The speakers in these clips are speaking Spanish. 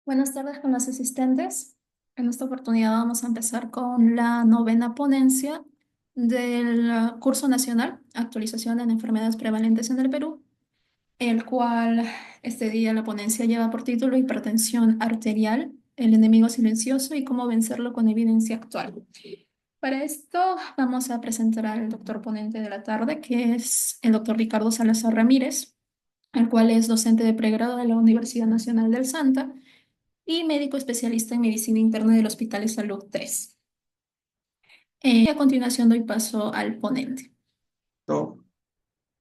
Buenas tardes con los asistentes. En esta oportunidad vamos a empezar con la novena ponencia del curso nacional Actualización en Enfermedades Prevalentes en el Perú, el cual este día la ponencia lleva por título Hipertensión arterial, el enemigo silencioso y cómo vencerlo con evidencia actual. Para esto vamos a presentar al doctor ponente de la tarde, que es el doctor Ricardo Salazar Ramírez, el cual es docente de pregrado de la Universidad Nacional del Santa y médico especialista en medicina interna del Hospital de Salud 3. A continuación doy paso al ponente. ¿No?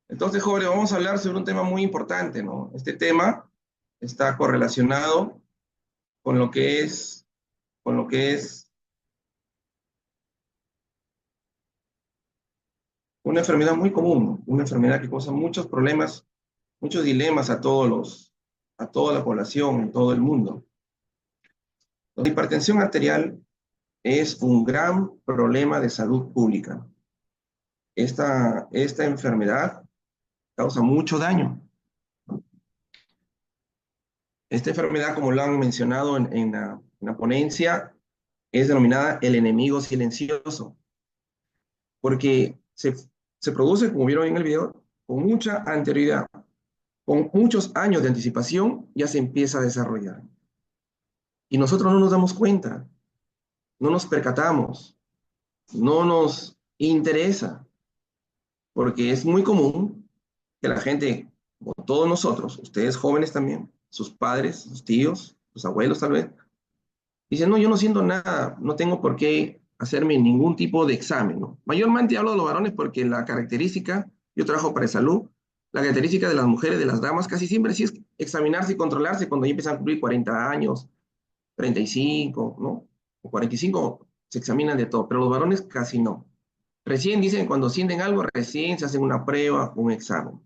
Entonces, jóvenes, vamos a hablar sobre un tema muy importante, ¿no? Este tema está correlacionado con lo que es, con lo que es una enfermedad muy común, ¿no? Una enfermedad que causa muchos problemas, muchos dilemas a toda la población en todo el mundo. La hipertensión arterial es un gran problema de salud pública. Esta enfermedad causa mucho daño. Esta enfermedad, como lo han mencionado en la ponencia, es denominada el enemigo silencioso, porque se produce, como vieron en el video, con mucha anterioridad, con muchos años de anticipación, ya se empieza a desarrollar. Y nosotros no nos damos cuenta, no nos percatamos, no nos interesa, porque es muy común que la gente, como todos nosotros, ustedes jóvenes también, sus padres, sus tíos, sus abuelos tal vez, dicen, no, yo no siento nada, no tengo por qué hacerme ningún tipo de examen, ¿no? Mayormente hablo de los varones porque la característica, yo trabajo para salud, la característica de las mujeres, de las damas, casi siempre sí es examinarse y controlarse cuando ya empiezan a cumplir 40 años, 35, ¿no? O 45, se examinan de todo, pero los varones casi no. Recién dicen, cuando sienten algo, recién se hacen una prueba, un examen.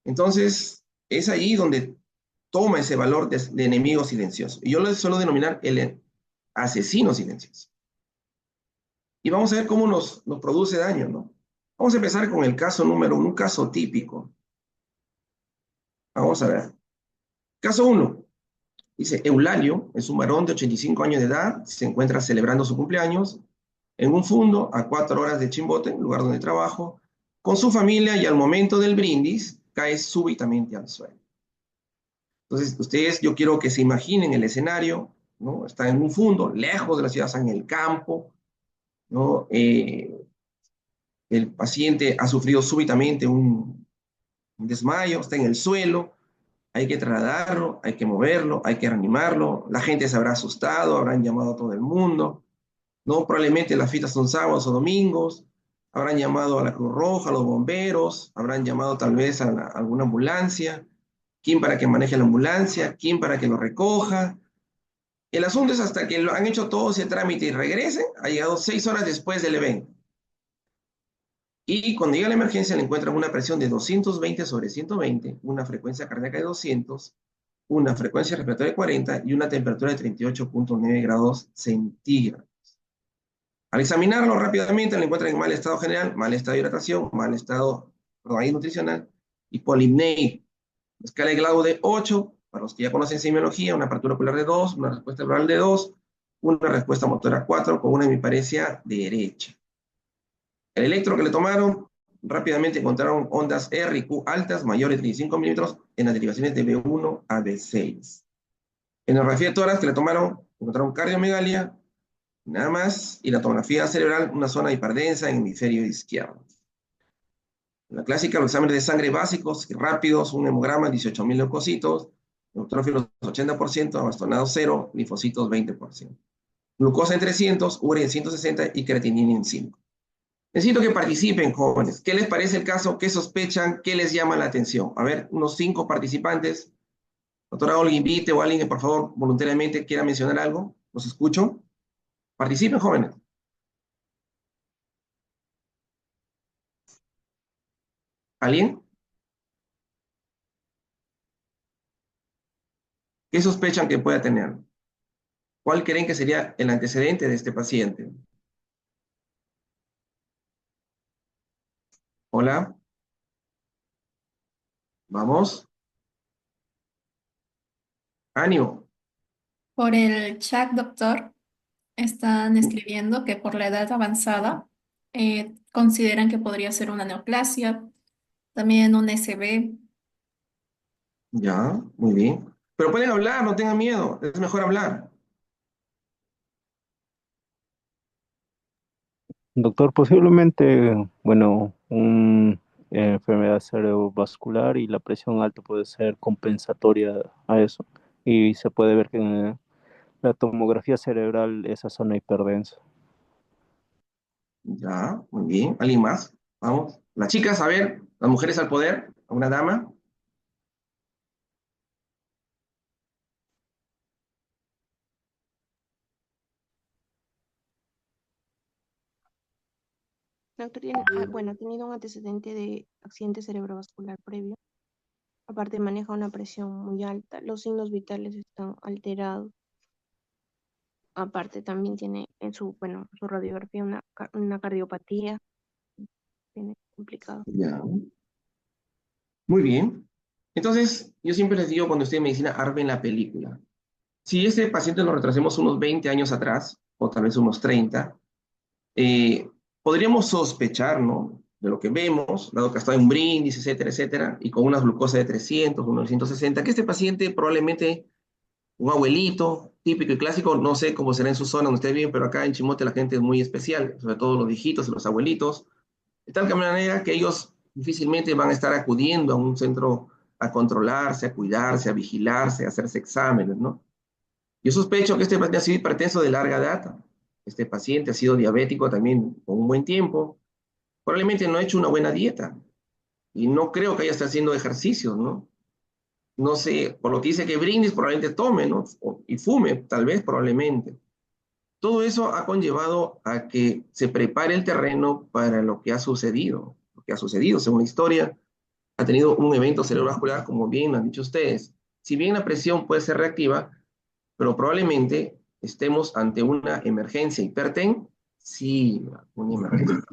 Entonces, es ahí donde toma ese valor de enemigo silencioso. Y yo lo suelo denominar el asesino silencioso. Y vamos a ver cómo nos produce daño, ¿no? Vamos a empezar con el caso número uno, un caso típico. Vamos a ver. Caso uno. Dice, Eulalio es un varón de 85 años de edad, se encuentra celebrando su cumpleaños en un fundo a 4 horas de Chimbote, lugar donde trabajo, con su familia y al momento del brindis cae súbitamente al suelo. Entonces, ustedes, yo quiero que se imaginen el escenario, ¿no? Está en un fundo, lejos de la ciudad, está en el campo, ¿no? El paciente ha sufrido súbitamente un desmayo, está en el suelo, hay que trasladarlo, hay que moverlo, hay que reanimarlo, la gente se habrá asustado, habrán llamado a todo el mundo, ¿no? Probablemente las fiestas son sábados o domingos, habrán llamado a la Cruz Roja, a los bomberos, habrán llamado tal vez a alguna ambulancia, quién para que maneje la ambulancia, quién para que lo recoja. El asunto es hasta que lo han hecho todo ese trámite y regresen, ha llegado 6 horas después del evento. Y cuando llega la emergencia le encuentran una presión de 220 sobre 120, una frecuencia cardíaca de 200, una frecuencia respiratoria de 40 y una temperatura de 38,9 grados centígrados. Al examinarlo rápidamente le encuentran en mal estado general, mal estado de hidratación, mal estado nutricional y polipnea. Escala de Glau de 8, para los que ya conocen semiología, una apertura ocular de 2, una respuesta oral de 2, una respuesta motora 4 con una hemiparesia derecha. El electro que le tomaron, rápidamente encontraron ondas R y Q altas, mayores de 35 milímetros, en las derivaciones de B1 a B6. En la radiografía de tórax que le tomaron, encontraron cardiomegalia, nada más, y la tomografía cerebral, una zona hiperdensa en el hemisferio izquierdo. La clásica, los exámenes de sangre básicos, rápidos, un hemograma, 18.000 leucocitos, neutrófilos 80%, bastonados 0, linfocitos 20%. Glucosa en 300, urea en 160 y creatinina en 5. Necesito que participen, jóvenes. ¿Qué les parece el caso? ¿Qué sospechan? ¿Qué les llama la atención? A ver, unos 5 participantes. Doctora Olga, invite o alguien que por favor voluntariamente quiera mencionar algo. Los escucho. Participen, jóvenes. ¿Alguien? ¿Qué sospechan que pueda tener? ¿Cuál creen que sería el antecedente de este paciente? Hola, vamos. Ánimo. Por el chat, doctor, están escribiendo que por la edad avanzada consideran que podría ser una neoplasia, también un SB. Ya, muy bien. Pero pueden hablar, no tengan miedo, es mejor hablar. Doctor, posiblemente, bueno, una enfermedad cerebrovascular y la presión alta puede ser compensatoria a eso. Y se puede ver que en la tomografía cerebral esa zona hiperdensa. Ya, muy bien. ¿Alguien más? Vamos. Las chicas, a ver, las mujeres al poder, una dama. Doctor, bueno, ha tenido un antecedente de accidente cerebrovascular previo. Aparte maneja una presión muy alta, los signos vitales están alterados. Aparte también tiene en su radiografía una cardiopatía, tiene complicado. Ya, muy bien. Entonces, yo siempre les digo cuando estoy en medicina, armen la película. Si ese paciente lo retrasemos unos 20 años atrás, o tal vez unos 30, eh, podríamos sospechar, ¿no? De lo que vemos, dado que está en un brindis, etcétera, etcétera, y con una glucosa de 300, unos 160, que este paciente probablemente un abuelito típico y clásico, no sé cómo será en su zona donde ustedes viven, pero acá en Chimote la gente es muy especial, sobre todo los viejitos y los abuelitos, de tal manera que ellos difícilmente van a estar acudiendo a un centro a controlarse, a cuidarse, a vigilarse, a hacerse exámenes, ¿no? Yo sospecho que este paciente ha sido hipertenso de larga data. Este paciente ha sido diabético también por un buen tiempo. Probablemente no ha hecho una buena dieta y no creo que haya estado haciendo ejercicios, ¿no? No sé, por lo que dice que brindis probablemente tome, ¿no? Y fume, tal vez, probablemente. Todo eso ha conllevado a que se prepare el terreno para lo que ha sucedido. Lo que ha sucedido, según la historia, ha tenido un evento cerebrovascular, como bien han dicho ustedes. Si bien la presión puede ser reactiva, pero probablemente estemos ante una emergencia sí, una emergencia.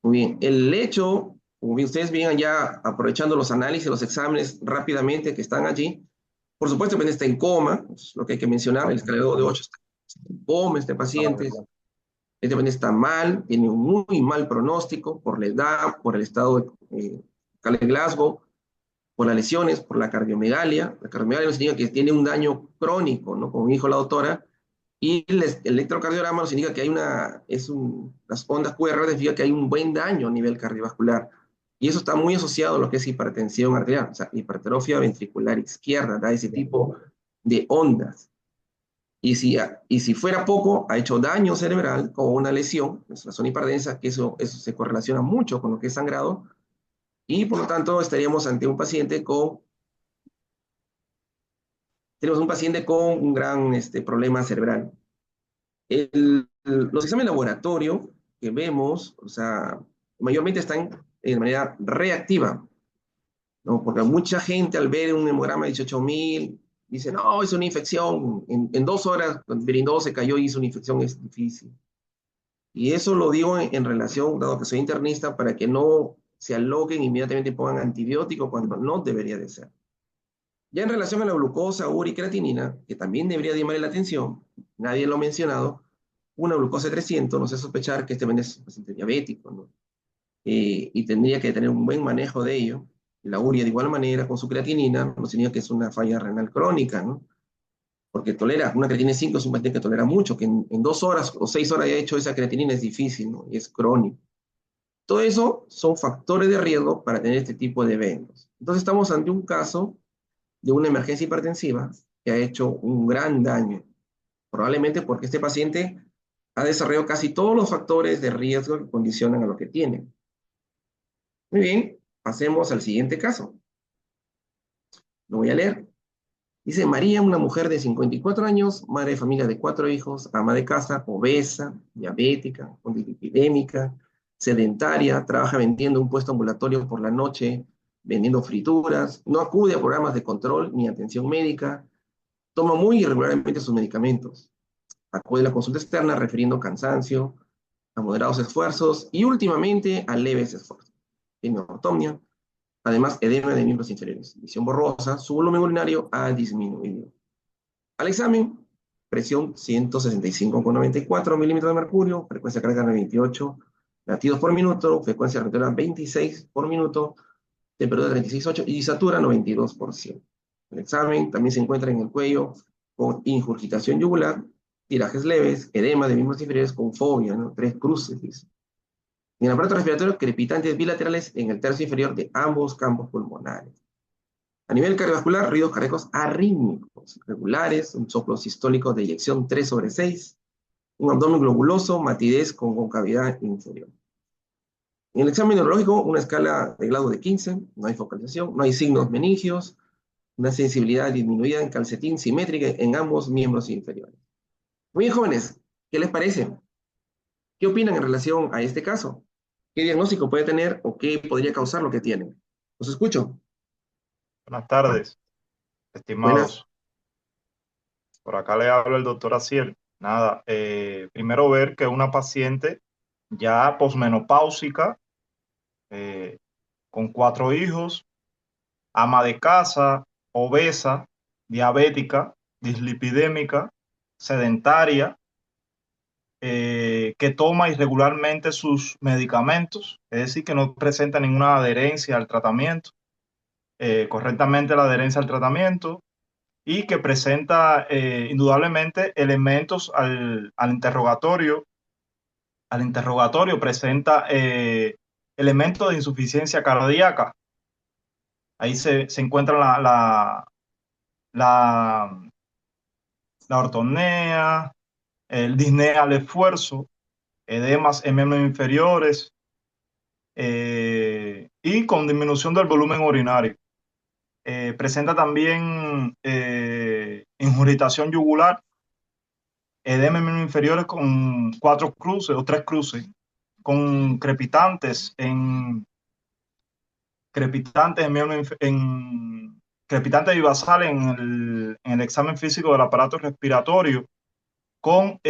Muy bien, el hecho, como bien ustedes vean ya aprovechando los análisis, los exámenes rápidamente que están allí, por supuesto, el paciente está en coma, es lo que hay que mencionar, el escalador de 8 está en coma, este paciente, está mal, tiene un muy mal pronóstico por la edad, por el estado de Glasgow, por las lesiones, por la cardiomegalia. La cardiomegalia nos indica que tiene un daño crónico, ¿no? Como dijo la doctora, y el electrocardiograma nos indica que hay las ondas QR significa que hay un buen daño a nivel cardiovascular. Y eso está muy asociado a lo que es hipertensión arterial, o sea, hipertrofia ventricular izquierda, da ese tipo de ondas. Y si fuera poco, ha hecho daño cerebral como una lesión, es la zona hiperdensa, que eso se correlaciona mucho con lo que es sangrado, y por lo tanto estaríamos ante un paciente tenemos un paciente con un gran problema cerebral. Los exámenes de laboratorio que vemos, o sea, mayormente están de manera reactiva, ¿no? Porque mucha gente al ver un hemograma de 18.000 dice, no, es una infección, en 2 horas, cuando brindó, se cayó y hizo una infección, es difícil. Y eso lo digo en relación, dado que soy internista, para que no se aloquen e inmediatamente pongan antibiótico cuando no debería de ser. Ya en relación a la glucosa, urea y creatinina, que también debería llamar la atención, nadie lo ha mencionado, una glucosa de 300 nos hace sospechar que este es un paciente diabético, ¿no? Y tendría que tener un buen manejo de ello. La urea de igual manera con su creatinina nos indica que es una falla renal crónica, ¿no? Porque una creatinina 5 es un paciente que tolera mucho, que en 2 horas o 6 horas haya hecho esa creatinina es difícil, ¿no? Y es crónico. Todo eso son factores de riesgo para tener este tipo de eventos. Entonces estamos ante un caso de una emergencia hipertensiva que ha hecho un gran daño, probablemente porque este paciente ha desarrollado casi todos los factores de riesgo que condicionan a lo que tiene. Muy bien, pasemos al siguiente caso. Lo voy a leer. Dice María, una mujer de 54 años, madre de familia de 4 hijos, ama de casa, obesa, diabética, epidémica, sedentaria, trabaja vendiendo un puesto ambulatorio por la noche, vendiendo frituras, no acude a programas de control ni atención médica, toma muy irregularmente sus medicamentos, acude a la consulta externa refiriendo cansancio, a moderados esfuerzos y últimamente a leves esfuerzos. Tiene ortomia, además edema de miembros inferiores, visión borrosa, su volumen urinario ha disminuido. Al examen, presión 165,94 milímetros de mercurio, frecuencia cardíaca 28 latidos por minuto, frecuencia respiratoria 26 por minuto, temperatura 36,8 y satura 92%. El examen también se encuentra en el cuello con ingurgitación yugular, tirajes leves, edema de miembros inferiores con fobia, ¿no? 3 cruces, dice. En el aparato respiratorio, crepitantes bilaterales en el tercio inferior de ambos campos pulmonares. A nivel cardiovascular, ruidos cardíacos arrítmicos, regulares, un soplo sistólico de eyección 3/6, un abdomen globuloso, matidez con concavidad inferior. En el examen neurológico, una escala de grado de 15, no hay focalización, no hay signos meningios, una sensibilidad disminuida en calcetín simétrica en ambos miembros inferiores. Muy bien, jóvenes, ¿qué les parece? ¿Qué opinan en relación a este caso? ¿Qué diagnóstico puede tener o qué podría causar lo que tienen? Los escucho. Buenas tardes, Buenas. estimados. Por acá le habla el doctor Aciel. Nada, primero ver que una paciente ya posmenopáusica, con 4 hijos, ama de casa, obesa, diabética, dislipidémica, sedentaria, que toma irregularmente sus medicamentos, es decir, que no presenta ninguna adherencia al tratamiento, correctamente la adherencia al tratamiento, y que presenta indudablemente elementos al interrogatorio. Al interrogatorio presenta elementos de insuficiencia cardíaca. Ahí se encuentra la, la ortopnea, el disnea al esfuerzo, edemas en miembros inferiores, y con disminución del volumen urinario. Presenta también ingurgitación yugular, edema en miembros inferiores con 4 cruces o 3 cruces, con crepitantes en crepitante bivasal en el examen físico del aparato respiratorio, con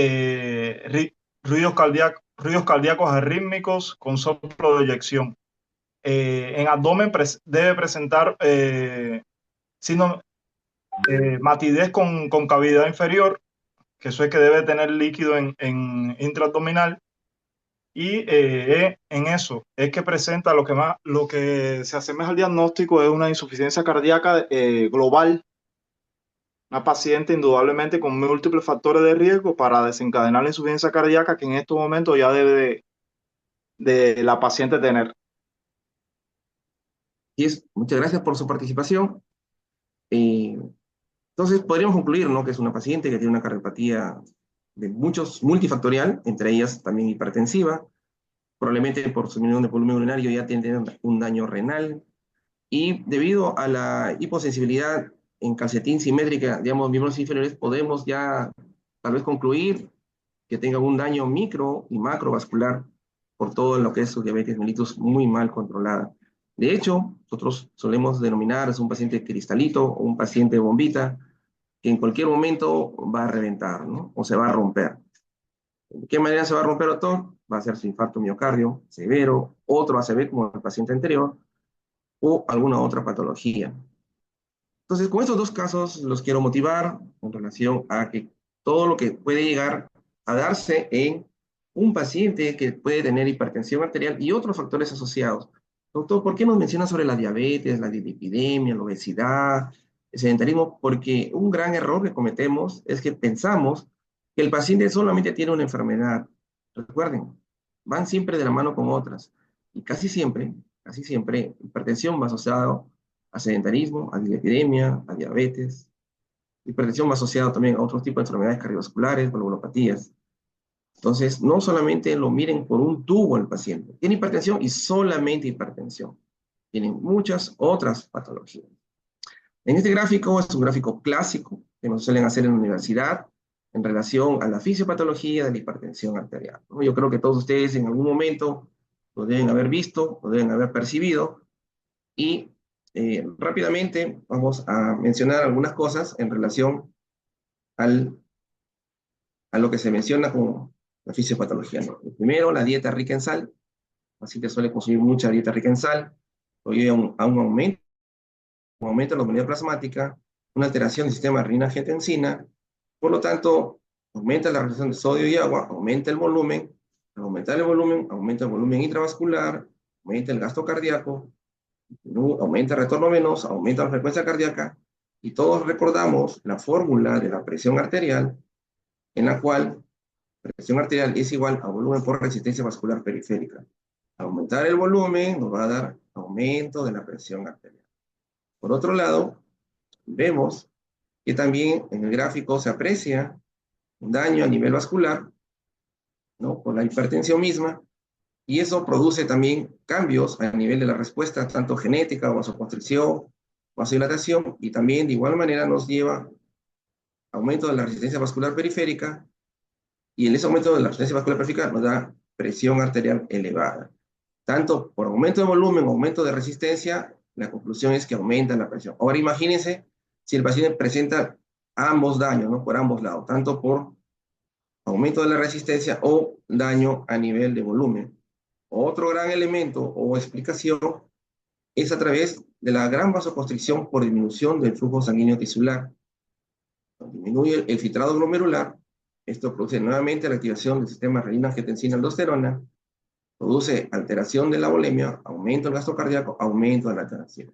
ruidos cardíacos arrítmicos con soplo de eyección. En abdomen debe presentar matidez con cavidad inferior, que eso es que debe tener líquido en intraabdominal. Y en eso es que presenta lo que se asemeja al diagnóstico es una insuficiencia cardíaca global. Una paciente indudablemente con múltiples factores de riesgo para desencadenar la insuficiencia cardíaca que en estos momentos ya debe de la paciente tener. Muchas gracias por su participación. Entonces, podríamos concluir, ¿no?, que es una paciente que tiene una cardiopatía de multifactorial, entre ellas también hipertensiva, probablemente por su disminución de volumen urinario ya tiene un daño renal, y debido a la hiposensibilidad en calcetín simétrica, digamos, miembros inferiores, podemos ya tal vez concluir que tenga un daño micro y macrovascular por todo lo que es su diabetes mellitus muy mal controlada. De hecho, nosotros solemos denominar a un paciente cristalito o un paciente bombita que en cualquier momento va a reventar, ¿no?, o se va a romper. ¿De qué manera se va a romper, doctor? Va a ser su infarto miocardio severo, otro ACV como el paciente anterior, o alguna otra patología. Entonces, con estos dos casos los quiero motivar en relación a que todo lo que puede llegar a darse en un paciente que puede tener hipertensión arterial y otros factores asociados. Doctor, ¿por qué nos menciona sobre la diabetes, la dislipidemia, la obesidad, el sedentarismo? Porque un gran error que cometemos es que pensamos que el paciente solamente tiene una enfermedad. Recuerden, van siempre de la mano con otras. Y casi siempre, hipertensión va asociado a sedentarismo, a dislipidemia, a diabetes. Hipertensión va asociado también a otros tipos de enfermedades cardiovasculares, valvulopatías. Entonces, no solamente lo miren por un tubo al paciente. Tiene hipertensión y solamente hipertensión. Tienen muchas otras patologías. En este gráfico es un gráfico clásico que nos suelen hacer en la universidad en relación a la fisiopatología de la hipertensión arterial, ¿no? Yo creo que todos ustedes en algún momento lo deben haber visto, lo deben haber percibido, y rápidamente vamos a mencionar algunas cosas en relación a lo que se menciona como la fisiopatología, ¿no? Primero, la dieta rica en sal. El paciente suele consumir mucha dieta rica en sal, lo lleva a un aumento de la movilidad plasmática, una alteración del sistema renina-angiotensina, Por lo tanto, aumenta la retención de sodio y agua, aumenta el volumen. Al aumentar el volumen, aumenta el volumen intravascular, aumenta el gasto cardíaco, aumenta el retorno venoso, aumenta la frecuencia cardíaca, y todos recordamos la fórmula de la presión arterial, en la cual presión arterial es igual a volumen por resistencia vascular periférica. Aumentar el volumen nos va a dar aumento de la presión arterial. Por otro lado, vemos que también en el gráfico se aprecia un daño a nivel vascular, ¿no?, por la hipertensión misma, y eso produce también cambios a nivel de la respuesta, tanto genética, vasoconstricción, vasodilatación, y también de igual manera nos lleva a aumento de la resistencia vascular periférica, y en ese aumento de la resistencia vascular periférica nos da presión arterial elevada. Tanto por aumento de volumen o aumento de resistencia, la conclusión es que aumenta la presión. Ahora imagínense si el paciente presenta ambos daños, ¿no?, por ambos lados, tanto por aumento de la resistencia o daño a nivel de volumen. Otro gran elemento o explicación es a través de la gran vasoconstricción por disminución del flujo sanguíneo tisular. Cuando disminuye el filtrado glomerular, esto produce nuevamente la activación del sistema renina-angiotensina-aldosterona, produce alteración de la volemia, aumento del gasto cardíaco, aumento de la alteración.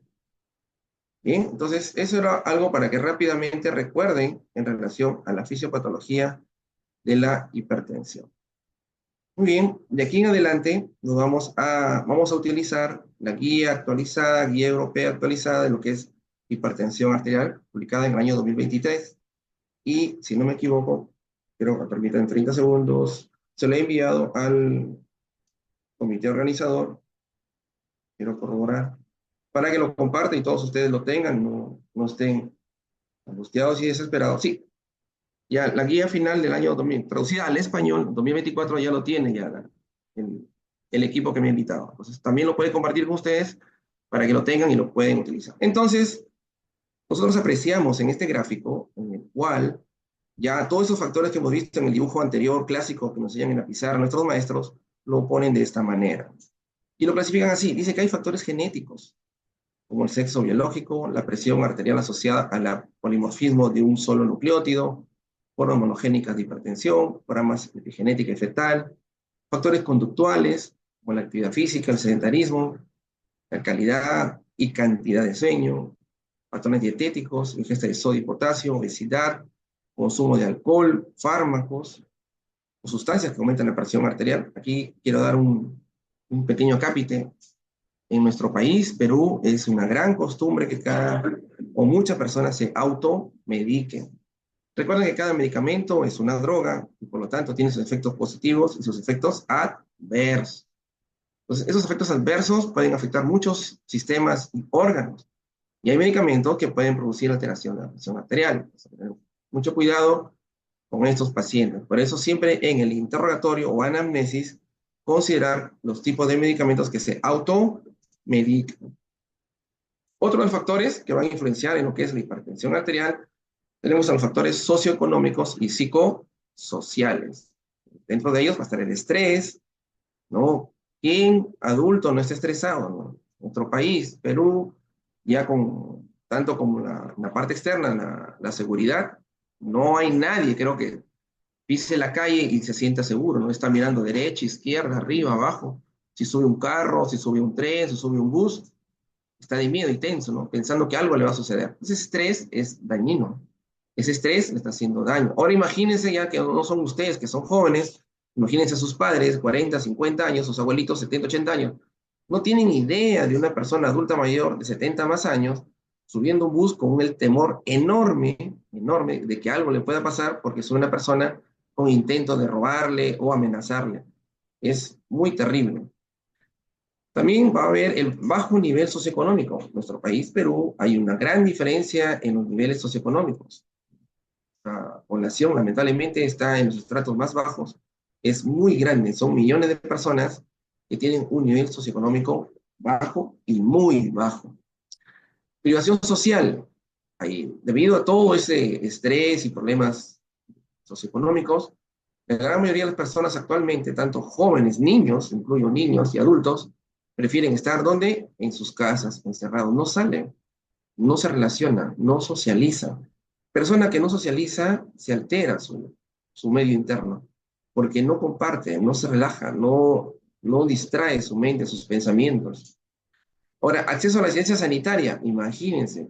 Bien, entonces eso era algo para que rápidamente recuerden en relación a la fisiopatología de la hipertensión. Muy bien, de aquí en adelante nos vamos a utilizar la guía actualizada, guía europea actualizada de lo que es hipertensión arterial, publicada en el año 2023. Y si no me equivoco, pero me permiten 30 segundos, se lo he enviado al comité organizador, quiero corroborar, para que lo compartan y todos ustedes lo tengan, no estén angustiados y desesperados. Sí, ya la guía final del año 2000, traducida al español, 2024 ya lo tiene ya el equipo que me ha invitado. Entonces también lo pueden compartir con ustedes para que lo tengan y lo pueden utilizar. Entonces, nosotros apreciamos en este gráfico, en el cual ya todos esos factores que hemos visto en el dibujo anterior, clásico, que nos enseñan en la pizarra, nuestros maestros, lo ponen de esta manera. Y lo clasifican así. Dice que hay factores genéticos, como el sexo biológico, la presión arterial asociada al polimorfismo de un solo nucleótido, formas monogénicas de hipertensión, formas epigenética y fetal, factores conductuales, como la actividad física, el sedentarismo, la calidad y cantidad de sueño, patrones dietéticos, ingesta de sodio y potasio, obesidad, consumo de alcohol, fármacos o sustancias que aumentan la presión arterial. Aquí quiero dar un pequeño acápite. En nuestro país, Perú, es una gran costumbre que muchas personas se automediquen. Recuerden que cada medicamento es una droga y por lo tanto tiene sus efectos positivos y sus efectos adversos. Entonces, esos efectos adversos pueden afectar muchos sistemas y órganos. Y hay medicamentos que pueden producir alteración de la presión arterial. Mucho cuidado con estos pacientes. Por eso siempre en el interrogatorio o anamnesis, considerar los tipos de medicamentos que se automedican. Otro de los factores que van a influenciar en lo que es la hipertensión arterial, tenemos a los factores socioeconómicos y psicosociales. Dentro de ellos va a estar el estrés, ¿no? ¿Quién adulto no está estresado, ¿no? Nuestro país, Perú, ya con tanto como la parte externa, la seguridad, no hay nadie, creo que pise la calle y se sienta seguro, ¿no? Está mirando derecha, izquierda, arriba, abajo. Si sube un carro, si sube un tren, si sube un bus, está de miedo y tenso, ¿no? Pensando que algo le va a suceder. Ese estrés es dañino. Ese estrés le está haciendo daño. Ahora imagínense ya que no son ustedes, que son jóvenes, imagínense a sus padres, 40, 50 años, sus abuelitos, 70, 80 años. No tienen idea de una persona adulta mayor de 70 más años subiendo un bus con el temor enorme, enorme, de que algo le pueda pasar porque es una persona con intento de robarle o amenazarle. Es muy terrible. También va a haber el bajo nivel socioeconómico. En nuestro país, Perú, hay una gran diferencia en los niveles socioeconómicos. La población, lamentablemente, está en los estratos más bajos. Es muy grande, son millones de personas que tienen un nivel socioeconómico bajo y muy bajo. Privación social. Debido a todo ese estrés y problemas socioeconómicos, la gran mayoría de las personas actualmente, tanto jóvenes, niños, incluyo niños y adultos, prefieren estar ¿dónde? En sus casas, encerrados. No salen, no se relacionan, no socializan. Persona que no socializa, se altera su medio interno, porque no comparte, no se relaja, no distrae su mente, sus pensamientos. Ahora, acceso a la asistencia sanitaria, imagínense,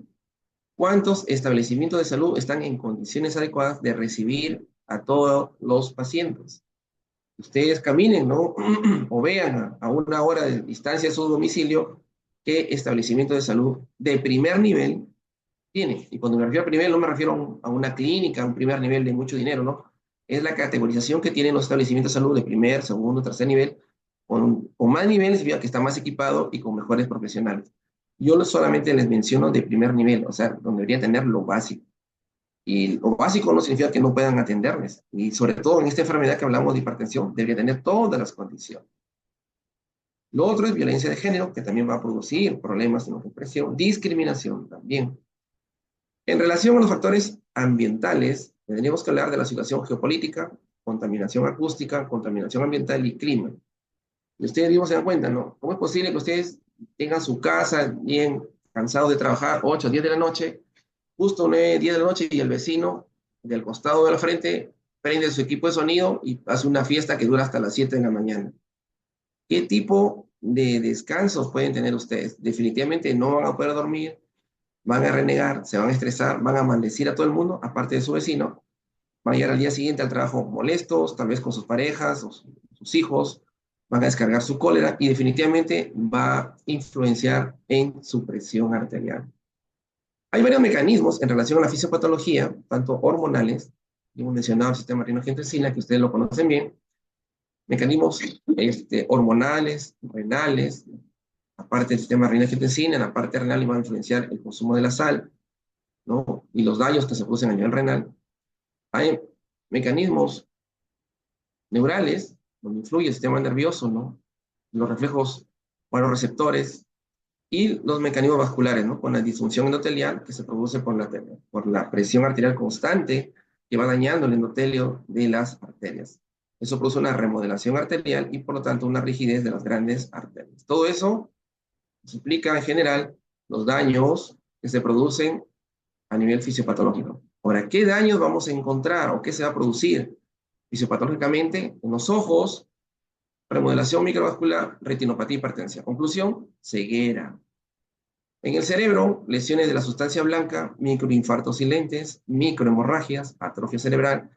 ¿cuántos establecimientos de salud están en condiciones adecuadas de recibir a todos los pacientes? Ustedes caminen, ¿no? O vean a una hora de distancia de su domicilio qué establecimiento de salud de primer nivel tiene. Y cuando me refiero a primer, no me refiero a una clínica, a un primer nivel de mucho dinero, ¿no? Es la categorización que tienen los establecimientos de salud de primer, segundo, tercer nivel, con más niveles, que está más equipado y con mejores profesionales. Yo solamente les menciono de primer nivel, o sea, donde debería tener lo básico. Y lo básico no significa que no puedan atenderles. Y sobre todo en esta enfermedad que hablamos de hipertensión, debería tener todas las condiciones. Lo otro es violencia de género, que también va a producir problemas en la depresión, discriminación también. En relación a los factores ambientales, tendríamos que hablar de la situación geopolítica, contaminación acústica, contaminación ambiental y clima. Y ustedes mismos se dan cuenta, ¿no? ¿Cómo es posible que ustedes tengan su casa bien cansados de trabajar 8 o 10 de la noche, justo 9, 10 de la noche, y el vecino del costado de la frente prende su equipo de sonido y hace una fiesta que dura hasta las 7 de la mañana? ¿Qué tipo de descansos pueden tener ustedes? Definitivamente no van a poder dormir, van a renegar, se van a estresar, van a maldecir a todo el mundo, aparte de su vecino, van a llegar al día siguiente al trabajo molestos, tal vez con sus parejas o sus hijos, van a descargar su cólera y definitivamente va a influenciar en su presión arterial. Hay varios mecanismos en relación a la fisiopatología, tanto hormonales, hemos mencionado el sistema renina-angiotensina, que ustedes lo conocen bien, mecanismos hormonales, renales, aparte del sistema renina-angiotensina, en la parte renal va a influenciar el consumo de la sal, ¿no? Y los daños que se producen a nivel renal. Hay mecanismos neurales, donde influye el sistema nervioso, ¿no? Los reflejos receptores y los mecanismos vasculares, ¿no? Con la disfunción endotelial que se produce por la presión arterial constante que va dañando el endotelio de las arterias. Eso produce una remodelación arterial y por lo tanto una rigidez de las grandes arterias. Todo eso explica en general los daños que se producen a nivel fisiopatológico. Ahora, ¿qué daños vamos a encontrar o qué se va a producir fisiopatológicamente en los ojos? Remodelación microvascular, retinopatía, hipertensión. Conclusión, ceguera. En el cerebro, lesiones de la sustancia blanca, microinfartos silentes, microhemorragias, atrofia cerebral,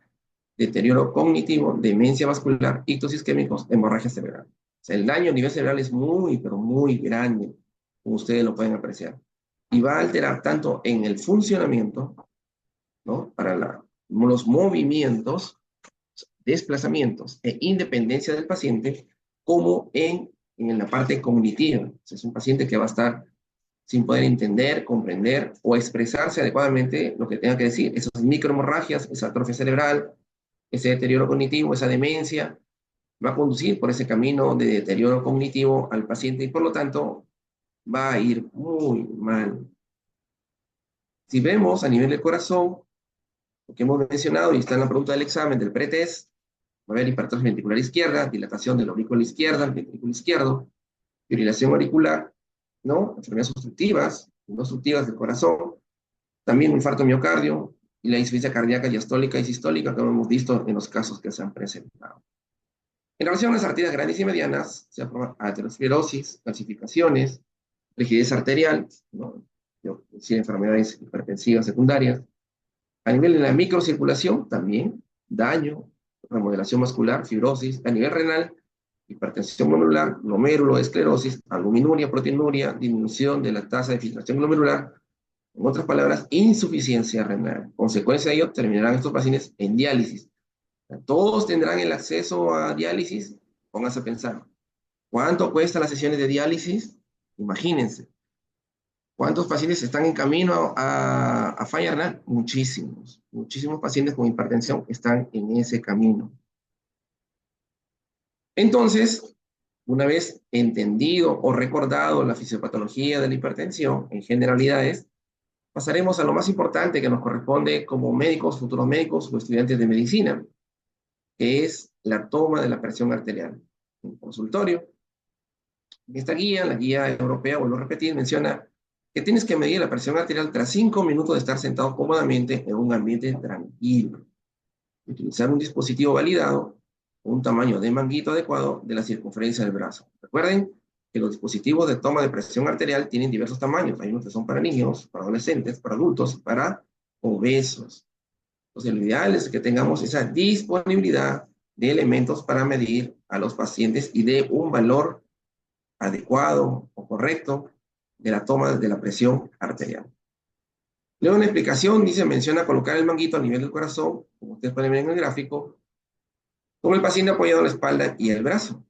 deterioro cognitivo, demencia vascular, ictus isquémicos, hemorragia cerebral. O sea, el daño a nivel cerebral es muy, pero muy grande, como ustedes lo pueden apreciar. Y va a alterar tanto en el funcionamiento, ¿no? Para los movimientos, desplazamientos e independencia del paciente, como en la parte cognitiva. O sea, es un paciente que va a estar sin poder entender, comprender o expresarse adecuadamente lo que tenga que decir. Esas microhemorragias, esa atrofia cerebral, ese deterioro cognitivo, esa demencia, va a conducir por ese camino de deterioro cognitivo al paciente y por lo tanto va a ir muy mal. Si vemos a nivel del corazón, lo que hemos mencionado y está en la pregunta del examen del pretest, va a haber hipertrofia ventricular izquierda, dilatación de la aurícula izquierda, el ventrículo izquierdo, fibrilación auricular, ¿no? Enfermedades obstructivas, no obstructivas del corazón, también un infarto miocardio y la insuficiencia cardíaca diastólica y sistólica, como hemos visto en los casos que se han presentado. En relación a las arterias grandes y medianas, se forman aterosclerosis, calcificaciones, rigidez arterial, ¿no? Sí, enfermedades hipertensivas secundarias. A nivel de la microcirculación, también daño, remodelación muscular, fibrosis. A nivel renal, hipertensión glomerular, glomérulo, esclerosis, albuminuria, proteinuria, disminución de la tasa de filtración glomerular. En otras palabras, insuficiencia renal. Consecuencia de ello, terminarán estos pacientes en diálisis. ¿Todos tendrán el acceso a diálisis? Pónganse a pensar. ¿Cuánto cuestan las sesiones de diálisis? Imagínense. ¿Cuántos pacientes están en camino a falla renal? Muchísimos. Muchísimos pacientes con hipertensión están en ese camino. Entonces, una vez entendido o recordado la fisiopatología de la hipertensión en generalidades, pasaremos a lo más importante que nos corresponde como médicos, futuros médicos o estudiantes de medicina, que es la toma de la presión arterial en consultorio. Esta guía, la guía europea, vuelvo a repetir, menciona que tienes que medir la presión arterial tras 5 minutos de estar sentado cómodamente en un ambiente tranquilo. Utilizar un dispositivo validado con un tamaño de manguito adecuado de la circunferencia del brazo. Recuerden que los dispositivos de toma de presión arterial tienen diversos tamaños. Hay unos que son para niños, para adolescentes, para adultos, para obesos. Entonces, lo ideal es que tengamos esa disponibilidad de elementos para medir a los pacientes y de un valor adecuado o correcto de la toma de la presión arterial. Luego en la explicación menciona colocar el manguito a nivel del corazón, como ustedes pueden ver en el gráfico, con el paciente apoyado en la espalda y el brazo.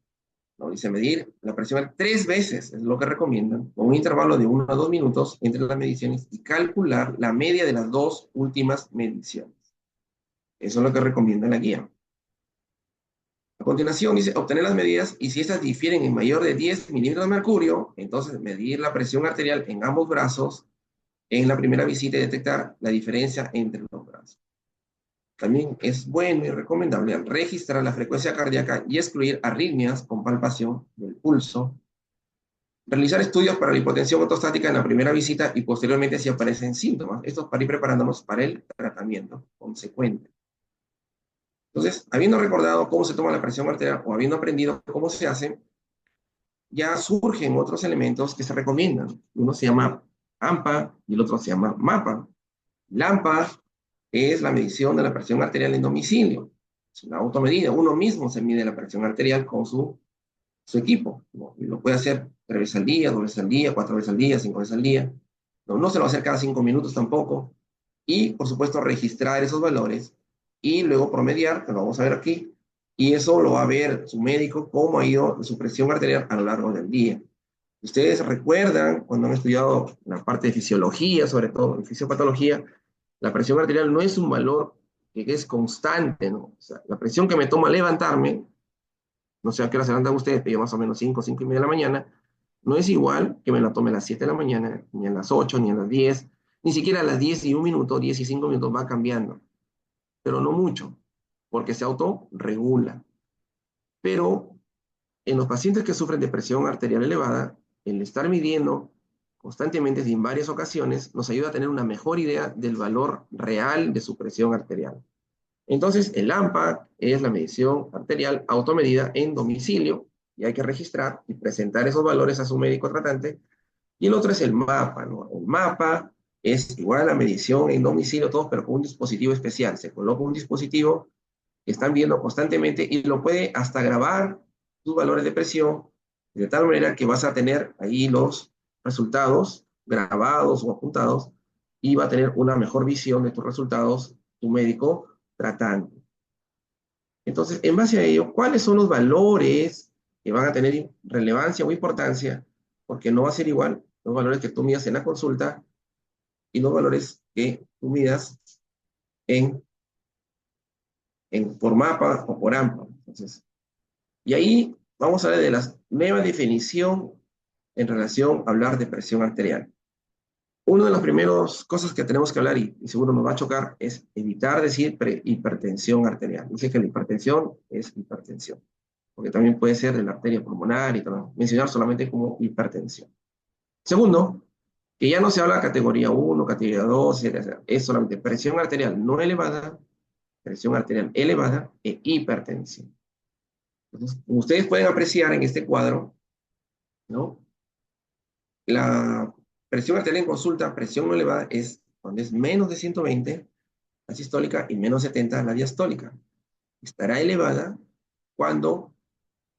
¿No? Dice medir la presión 3 veces, es lo que recomiendan, con un intervalo de 1 a 2 minutos entre las mediciones y calcular la media de las 2 últimas mediciones. Eso es lo que recomienda la guía. A continuación dice obtener las medidas y si estas difieren en mayor de 10 milímetros de mercurio, entonces medir la presión arterial en ambos brazos en la primera visita y detectar la diferencia entre los brazos. También es bueno y recomendable registrar la frecuencia cardíaca y excluir arritmias con palpación del pulso. Realizar estudios para la hipotensión ortostática en la primera visita y posteriormente si aparecen síntomas. Esto para ir preparándonos para el tratamiento consecuente. Entonces, habiendo recordado cómo se toma la presión arterial o habiendo aprendido cómo se hace, ya surgen otros elementos que se recomiendan. Uno se llama AMPA y el otro se llama MAPA. El AMPA es la medición de la presión arterial en domicilio. Es una automedida. Uno mismo se mide la presión arterial con su equipo. ¿No? Y lo puede hacer 3 veces al día, 2 veces al día, 4 veces al día, 5 veces al día. No se lo va a hacer cada 5 minutos tampoco. Y, por supuesto, registrar esos valores y luego promediar, que lo vamos a ver aquí, y eso lo va a ver su médico, cómo ha ido su presión arterial a lo largo del día. Ustedes recuerdan, cuando han estudiado la parte de fisiología, sobre todo en fisiopatología, la presión arterial no es un valor que es constante, ¿no? O sea, la presión que me toma levantarme, no sé a qué hora se levantan ustedes, pero yo más o menos 5, 5 y media de la mañana, no es igual que me la tome a las 7 de la mañana, ni a las 8, ni a las 10, ni siquiera a las 10 y 1 minuto, 10 y 5 minutos va cambiando, pero no mucho, porque se autorregula. Pero en los pacientes que sufren de presión arterial elevada, el estar midiendo constantemente y en varias ocasiones nos ayuda a tener una mejor idea del valor real de su presión arterial. Entonces, el AMPA es la medición arterial automedida en domicilio y hay que registrar y presentar esos valores a su médico tratante. Y el otro es el MAPA, ¿no? El MAPA es igual a la medición en domicilio, todos, pero con un dispositivo especial. Se coloca un dispositivo que están viendo constantemente y lo puede hasta grabar tus valores de presión, de tal manera que vas a tener ahí los resultados grabados o apuntados y va a tener una mejor visión de tus resultados tu médico tratante. Entonces, en base a ello, ¿cuáles son los valores que van a tener relevancia o importancia? Porque no va a ser igual los valores que tú midas en la consulta y los valores que tú midas por MAPA o por AMPA. Entonces, y ahí vamos a hablar de la nueva definición en relación a hablar de presión arterial. Una de las primeras cosas que tenemos que hablar, y seguro nos va a chocar, es evitar decir hipertensión arterial. Dice que la hipertensión es hipertensión, porque también puede ser de la arteria pulmonar y todo. Mencionar solamente como hipertensión. Segundo, que ya no se habla de categoría 1, categoría 2, etc. Es solamente presión arterial no elevada, presión arterial elevada e hipertensión. Entonces, como ustedes pueden apreciar en este cuadro, ¿no? La presión arterial en consulta, presión no elevada, es cuando es menos de 120, la sistólica, y menos 70, la diastólica. Estará elevada cuando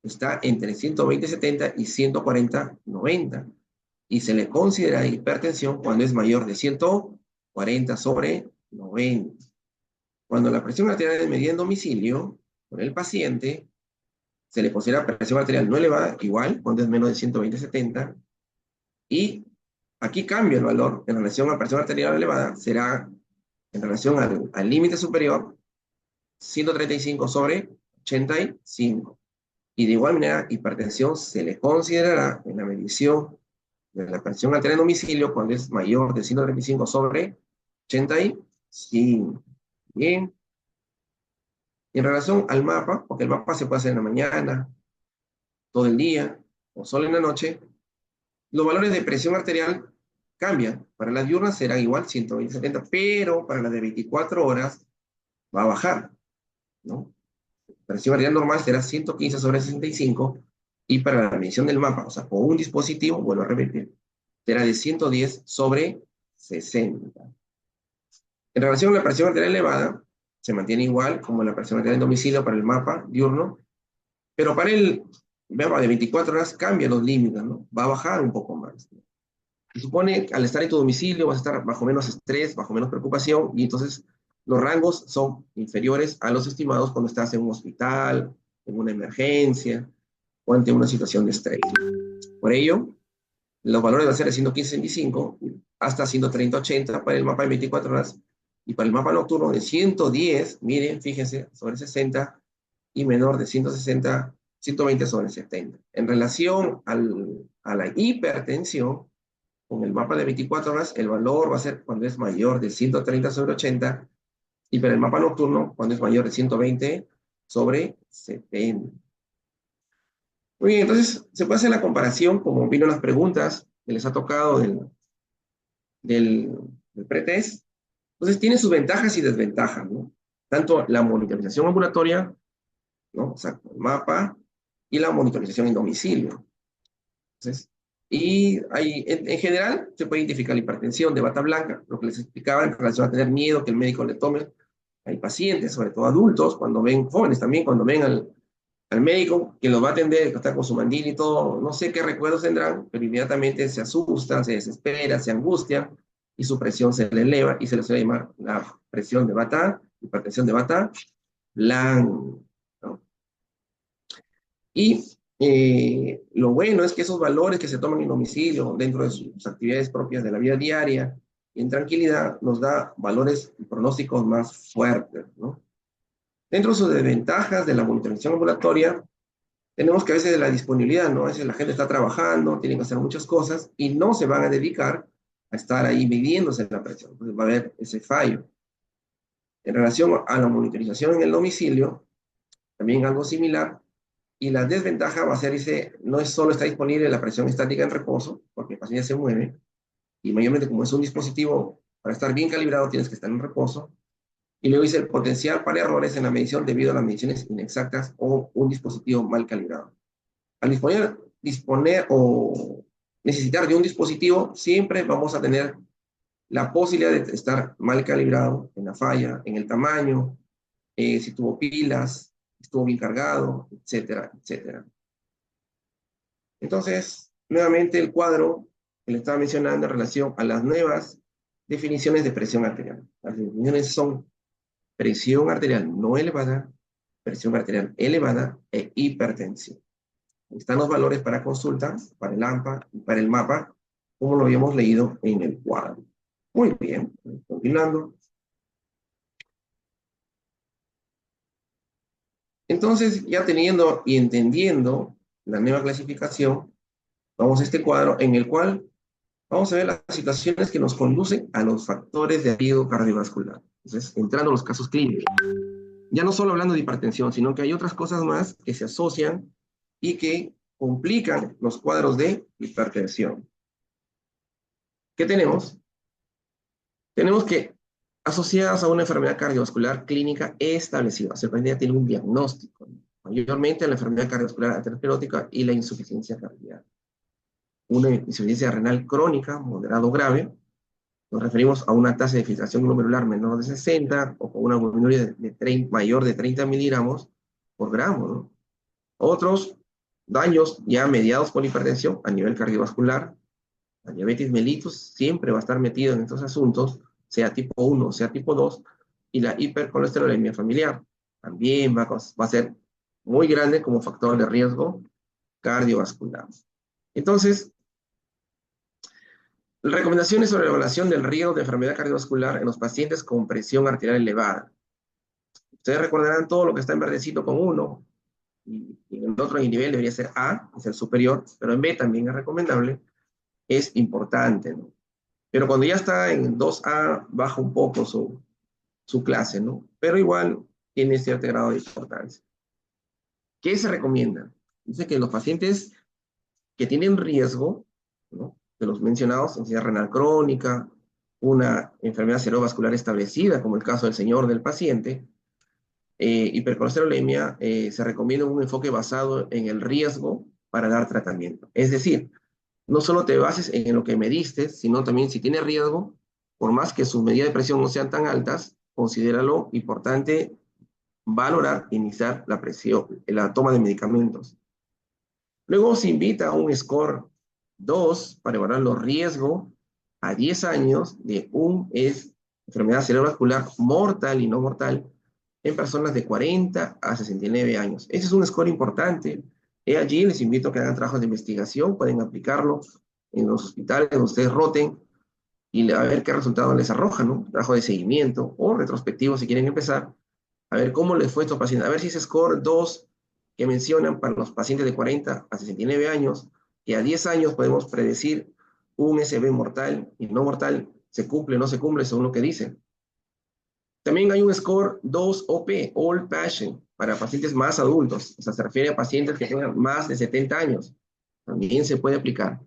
está entre 120/70 y 140/90. Y se le considera hipertensión cuando es mayor de 140/90. Cuando la presión arterial es medida en domicilio por el paciente, se le considera presión arterial no elevada, igual, cuando es menos de 120/70. Y aquí cambia el valor en relación a presión arterial elevada, será en relación al límite superior, 135/85. Y de igual manera, hipertensión se le considerará en la medición de la presión arterial en domicilio cuando es mayor de 135/85. Bien. Y en relación al MAPA, porque el MAPA se puede hacer en la mañana, todo el día, o solo en la noche, los valores de presión arterial cambia. Para las diurnas será igual 120/70, pero para las de 24 horas va a bajar, ¿no? La presión arterial normal será 115/65 y para la medición del mapa, o sea, con un dispositivo, vuelvo a repetir, será de 110/60. En relación a la presión arterial elevada, se mantiene igual como la presión arterial en domicilio para el mapa diurno, pero para el mapa de 24 horas cambia los límites, ¿no? Va a bajar un poco más, ¿no? Se supone que al estar en tu domicilio vas a estar bajo menos estrés, bajo menos preocupación, y entonces los rangos son inferiores a los estimados cuando estás en un hospital, en una emergencia o ante una situación de estrés. Por ello, los valores van a ser de 115/65 hasta 130/80 para el mapa de 24 horas y para el mapa nocturno de 110, miren, fíjense, sobre 60 y menor de 120/70. En relación a la hipertensión, con el mapa de 24 horas, el valor va a ser cuando es mayor de 130/80 y para el mapa nocturno cuando es mayor de 120/70. Muy bien, entonces se puede hacer la comparación, como vino las preguntas que les ha tocado del pretest. Entonces tiene sus ventajas y desventajas, ¿no? Tanto la monitorización ambulatoria, ¿no? O sea, el mapa, y la monitorización en domicilio. Entonces, y en general se puede identificar la hipertensión de bata blanca, lo que les explicaba en relación a tener miedo que el médico le tome. Hay pacientes, sobre todo adultos, cuando ven, jóvenes también, cuando ven al médico que los va a atender, que está con su mandil y todo, no sé qué recuerdos tendrán, pero inmediatamente se asustan, se desespera, se angustia y su presión se le eleva y se le suele llamar la presión de bata, hipertensión de bata blanca, ¿no? Y lo bueno es que esos valores que se toman en domicilio, dentro de sus actividades propias de la vida diaria, en tranquilidad, nos da valores y pronósticos más fuertes, ¿no? Dentro de sus desventajas de la monitorización ambulatoria, tenemos que a veces la disponibilidad, ¿no? A veces la gente está trabajando, tienen que hacer muchas cosas y no se van a dedicar a estar ahí midiéndose la presión. Entonces va a haber ese fallo. En relación a la monitorización en el domicilio, también algo similar. Y la desventaja va a ser, dice, no es solo está disponible la presión estática en reposo, porque el paciente se mueve, y mayormente como es un dispositivo para estar bien calibrado, tienes que estar en reposo. Y luego dice el potencial para errores en la medición debido a las mediciones inexactas o un dispositivo mal calibrado. Al disponer o necesitar de un dispositivo, siempre vamos a tener la posibilidad de estar mal calibrado en la falla, en el tamaño, si tuvo pilas, estuvo bien cargado, etcétera, etcétera. Entonces, nuevamente el cuadro que le estaba mencionando en relación a las nuevas definiciones de presión arterial. Las definiciones son presión arterial no elevada, presión arterial elevada e hipertensión. Están los valores para consulta, para el AMPA y para el MAPA, como lo habíamos leído en el cuadro. Muy bien, continuando. Entonces, ya teniendo y entendiendo la nueva clasificación, vamos a este cuadro en el cual vamos a ver las situaciones que nos conducen a los factores de riesgo cardiovascular. Entonces, entrando a los casos clínicos. Ya no solo hablando de hipertensión, sino que hay otras cosas más que se asocian y que complican los cuadros de hipertensión. ¿Qué tenemos? Tenemos que asociadas a una enfermedad cardiovascular clínica establecida. O sea, el paciente ya tiene un diagnóstico, ¿no? Mayormente la enfermedad cardiovascular aterosclerótica y la insuficiencia cardíaca. Una insuficiencia renal crónica, moderado o grave, nos referimos a una tasa de filtración glomerular menor de 60 o con una glomerulia mayor de 30 miligramos por gramo, ¿no? Otros daños ya mediados por hipertensión a nivel cardiovascular, la diabetes mellitus siempre va a estar metido en estos asuntos, sea tipo 1, sea tipo 2, y la hipercolesterolemia familiar también va a ser muy grande como factor de riesgo cardiovascular. Entonces, recomendaciones sobre la evaluación del riesgo de enfermedad cardiovascular en los pacientes con presión arterial elevada. Ustedes recordarán todo lo que está en verdecito con 1, y en el otro nivel debería ser A, es el superior, pero en B también es recomendable, es importante, ¿no? Pero cuando ya está en 2A, baja un poco su clase, ¿no? Pero igual tiene cierto grado de importancia. ¿Qué se recomienda? Dice que los pacientes que tienen riesgo, ¿no?, de los mencionados, insuficiencia renal crónica, una enfermedad cerebrovascular establecida, como el caso del señor del paciente, hipercolesterolemia, se recomienda un enfoque basado en el riesgo para dar tratamiento. Es decir, no solo te bases en lo que mediste, sino también si tiene riesgo, por más que sus medidas de presión no sean tan altas, considéralo importante valorar, iniciar la presión, la toma de medicamentos. Luego se invita a un score 2 para evaluar los riesgos a 10 años de enfermedad cerebrovascular mortal y no mortal en personas de 40 a 69 años. Ese es un score importante. Allí les invito a que hagan trabajos de investigación, pueden aplicarlo en los hospitales donde ustedes roten y a ver qué resultados les arrojan, ¿no? Trabajo de seguimiento o retrospectivo si quieren empezar, a ver cómo les fue a estos pacientes, a ver si ese score 2 que mencionan para los pacientes de 40 a 69 años, que a 10 años podemos predecir un SB mortal y no mortal, se cumple o no se cumple según lo que dicen. También hay un score 2OP, Old Patient, para pacientes más adultos, o sea, se refiere a pacientes que tengan más de 70 años. También se puede aplicar.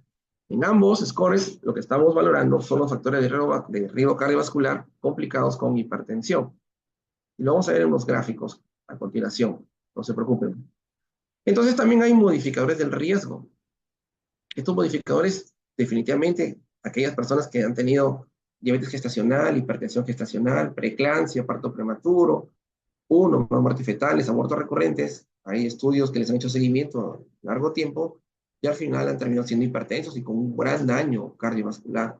En ambos scores, lo que estamos valorando son los factores de riesgo cardiovascular complicados con hipertensión. Y lo vamos a ver en los gráficos a continuación, no se preocupen. Entonces también hay modificadores del riesgo. Estos modificadores, definitivamente, aquellas personas que han tenido diabetes gestacional, hipertensión gestacional, preeclampsia, parto prematuro, muertes fetales, abortos recurrentes, hay estudios que les han hecho seguimiento a largo tiempo y al final han terminado siendo hipertensos y con un gran daño cardiovascular.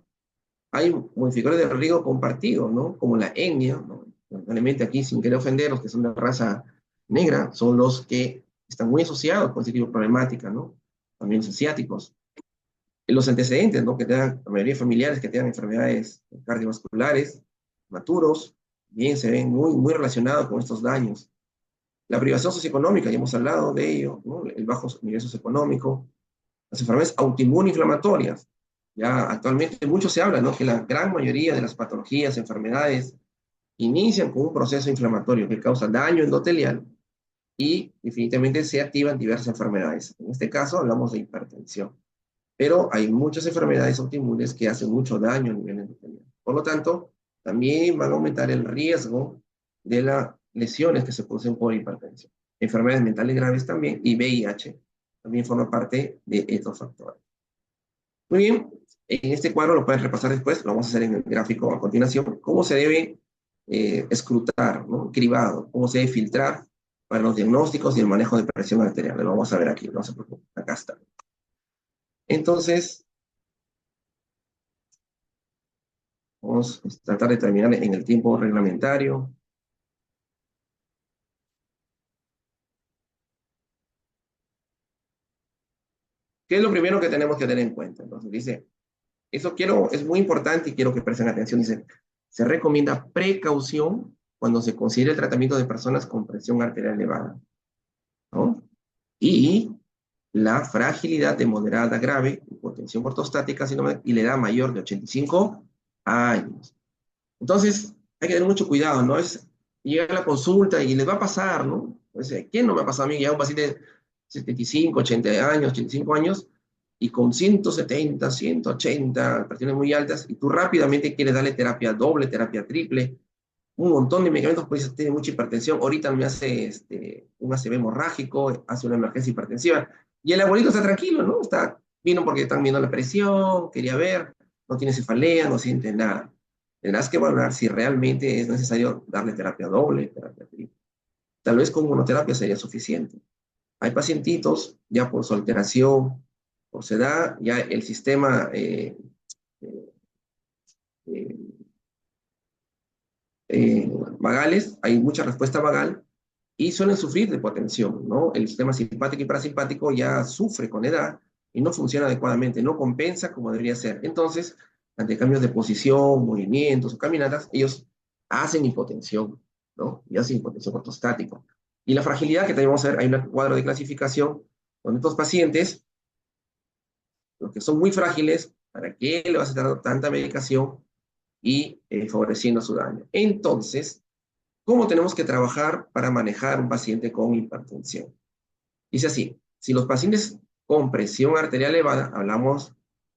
Hay modificadores de riesgo compartidos, ¿no? Como la etnia, ¿no? Lamentablemente aquí, sin querer ofender, los que son de raza negra son los que están muy asociados con este tipo de problemática, ¿no? También los asiáticos. Los antecedentes, ¿no? Que tengan, la mayoría de familiares que tengan enfermedades cardiovasculares, maturos, bien se ven muy relacionados con estos daños. La privación socioeconómica, ya hemos hablado de ello, ¿no? El bajo nivel socioeconómico, las enfermedades autoinmunoinflamatorias. Ya actualmente mucho se habla, ¿no? Que la gran mayoría de las patologías, enfermedades, inician con un proceso inflamatorio que causa daño endotelial y definitivamente se activan diversas enfermedades. En este caso hablamos de hipertensión. Pero hay muchas enfermedades autoinmunes que hacen mucho daño a nivel endotelial. Por lo tanto, también van a aumentar el riesgo de las lesiones que se producen por hipertensión. Enfermedades mentales graves también y VIH también forma parte de estos factores. Muy bien, en este cuadro lo pueden repasar después, lo vamos a hacer en el gráfico a continuación, cómo se debe escrutar, ¿no? Cribado, cómo se debe filtrar para los diagnósticos y el manejo de presión arterial. Lo vamos a ver aquí, no se preocupen, acá está. Entonces, vamos a tratar de terminar en el tiempo reglamentario. ¿Qué es lo primero que tenemos que tener en cuenta? Entonces dice, es muy importante y quiero que presten atención. Dice, se recomienda precaución cuando se considera el tratamiento de personas con presión arterial elevada, ¿no? Y la fragilidad de moderada grave, hipotensión ortostática y la edad mayor de 85 años. Entonces, hay que tener mucho cuidado, ¿no? Es llegar a la consulta y les va a pasar, ¿no? Entonces, ¿quién no me ha pasado a mí? Ya un paciente de 75, 80 años, 85 años, y con 170, 180, presiones muy altas, y tú rápidamente quieres darle terapia doble, terapia triple, un montón de medicamentos, pues tiene mucha hipertensión, ahorita me hace un ACV hemorrágico, hace una emergencia hipertensiva, y el abuelito está tranquilo, ¿no? Vino porque están viendo la presión, quería ver, no tiene cefalea, no siente nada. Tendrás que valorar si realmente es necesario darle terapia doble, terapia triple. Tal vez con monoterapia sería suficiente. Hay pacientitos, ya por su alteración, por su edad, ya el sistema vagales, hay mucha respuesta vagal, y suelen sufrir de hipotensión, ¿no? El sistema simpático y parasimpático ya sufre con edad y no funciona adecuadamente, no compensa como debería ser. Entonces, ante cambios de posición, movimientos o caminatas, ellos hacen hipotensión, ¿no? Y hacen hipotensión ortostática. Y la fragilidad, que también vamos a ver, hay un cuadro de clasificación donde estos pacientes, los que son muy frágiles, ¿para qué le vas a dar tanta medicación y favoreciendo su daño? Entonces, ¿cómo tenemos que trabajar para manejar un paciente con hipertensión? Dice así, si los pacientes con presión arterial elevada, hablamos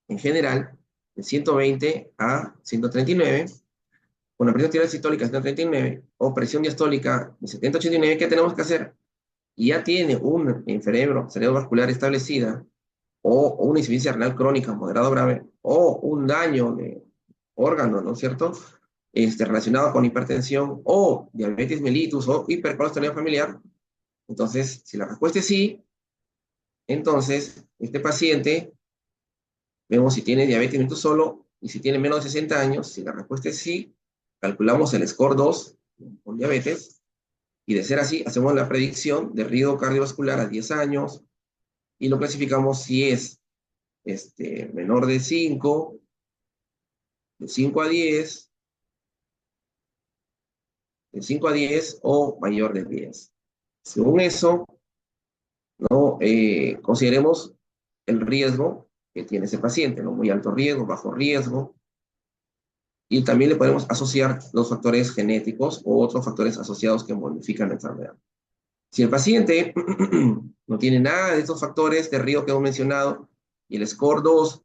en general, de 120 a 139, con la presión arterial sistólica de 139 o presión diastólica de 70 a 89, ¿qué tenemos que hacer? Y ya tiene un cerebrovascular establecida, o una insuficiencia renal crónica moderada o grave, o un daño de órgano, ¿no es cierto? Relacionado con hipertensión, o diabetes mellitus, o hipercolesterolemia familiar. Entonces, si la respuesta es sí, entonces este paciente, vemos si tiene diabetes mellitus solo, y si tiene menos de 60 años, si la respuesta es sí, calculamos el score 2 con diabetes, y de ser así, hacemos la predicción de riesgo cardiovascular a 10 años, y lo clasificamos si es menor de 5, de 5 a 10, de 5 a 10 o mayor de 10. Según eso, ¿no? Consideremos el riesgo que tiene ese paciente, ¿no? Muy alto riesgo, bajo riesgo, y también le podemos asociar los factores genéticos o otros factores asociados que modifican la enfermedad. Si el paciente no tiene nada de estos factores de riesgo que hemos mencionado y el score 2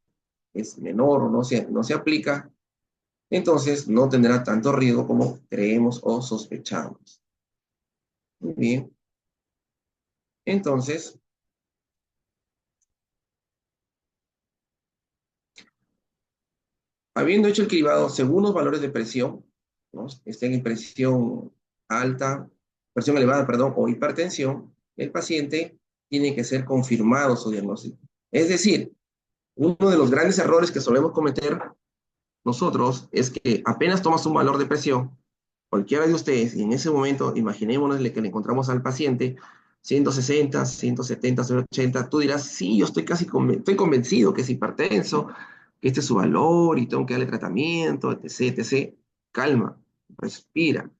es menor o no se aplica, entonces no tendrá tanto riesgo como creemos o sospechamos. Muy bien. Entonces, habiendo hecho el cribado según los valores de presión, ¿no? Estén en presión alta, presión elevada, perdón, o hipertensión, el paciente tiene que ser confirmado su diagnóstico. Es decir, uno de los grandes errores que solemos cometer nosotros es que apenas tomas un valor de presión, cualquiera de ustedes, y en ese momento, imaginémonos que le encontramos al paciente 160, 170, 180, tú dirás, sí, yo estoy estoy convencido que es hipertenso, que este es su valor y tengo que darle tratamiento, etc, etc. Calma, respira.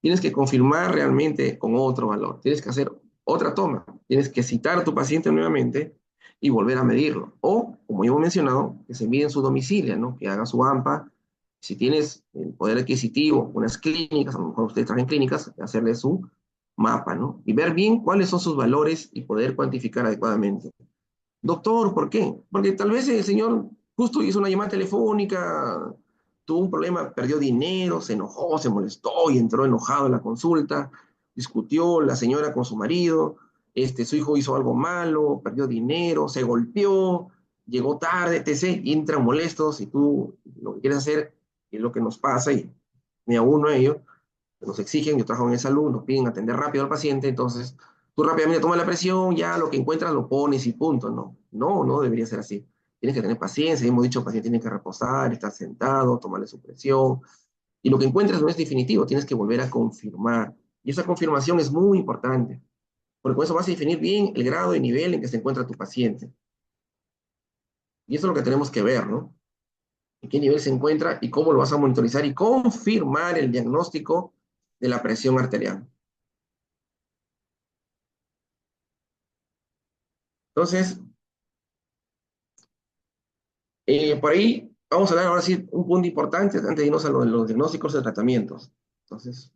Tienes que confirmar realmente con otro valor. Tienes que hacer otra toma. Tienes que citar a tu paciente nuevamente y volver a medirlo. O, como ya hemos mencionado, que se mide en su domicilio, ¿no? Que haga su AMPA. Si tienes el poder adquisitivo, unas clínicas, a lo mejor ustedes trabajan en clínicas, hacerle su mapa, ¿no? Y ver bien cuáles son sus valores y poder cuantificar adecuadamente. Doctor, ¿por qué? Porque tal vez el señor justo hizo una llamada telefónica, tuvo un problema, perdió dinero, se enojó, se molestó y entró enojado en la consulta, discutió la señora con su marido, su hijo hizo algo malo, perdió dinero, se golpeó, llegó tarde, etc. Y entran molestos y tú lo que quieres hacer es lo que nos pasa y me uno a ello, nos exigen, yo trabajo en salud, nos piden atender rápido al paciente, entonces tú rápidamente tomas la presión, ya lo que encuentras lo pones y punto, ¿no? No, no debería ser así. Tienes que tener paciencia, hemos dicho, el paciente tiene que reposar, estar sentado, tomarle su presión, y lo que encuentras no es definitivo, tienes que volver a confirmar. Y esa confirmación es muy importante, porque con eso vas a definir bien el grado y nivel en que se encuentra tu paciente. Y eso es lo que tenemos que ver, ¿no? En qué nivel se encuentra y cómo lo vas a monitorizar y confirmar el diagnóstico de la presión arterial. Entonces, por ahí vamos a hablar ahora sí un punto importante antes de irnos a los diagnósticos y tratamientos. Entonces,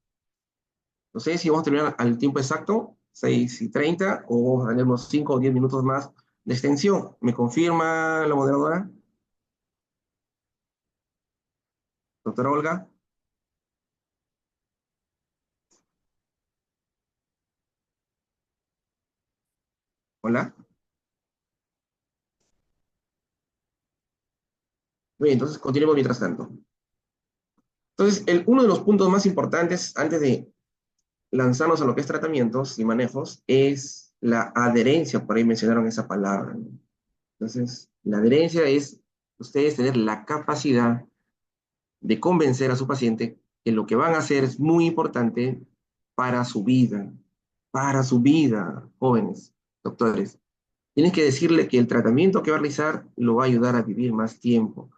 no sé si vamos a terminar al tiempo exacto, 6:30, o vamos a tener unos 5 o 10 minutos más de extensión. ¿Me confirma la moderadora? Doctora Olga. Hola. Bien, entonces continuemos mientras tanto. Entonces, uno de los puntos más importantes antes de lanzarnos a lo que es tratamientos y manejos es la adherencia, por ahí mencionaron esa palabra, ¿no? Entonces, la adherencia es ustedes tener la capacidad de convencer a su paciente que lo que van a hacer es muy importante para su vida, jóvenes, doctores. Tienes que decirle que el tratamiento que va a realizar lo va a ayudar a vivir más tiempo,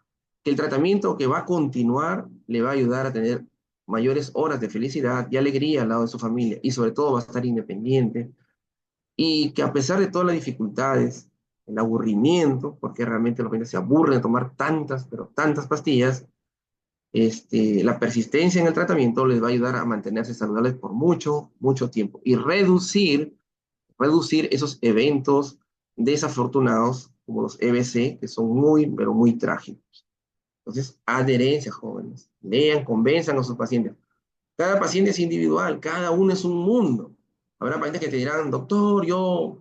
que el tratamiento que va a continuar le va a ayudar a tener mayores horas de felicidad y alegría al lado de su familia y sobre todo va a estar independiente y que a pesar de todas las dificultades, el aburrimiento, porque realmente los pacientes se aburren de tomar tantas, pero tantas pastillas, la persistencia en el tratamiento les va a ayudar a mantenerse saludables por mucho, mucho tiempo y reducir esos eventos desafortunados como los EBC, que son muy, pero muy trágicos. Entonces, adherencia, jóvenes. Lean, convenzan a sus pacientes. Cada paciente es individual, cada uno es un mundo. Habrá pacientes que te dirán, doctor, yo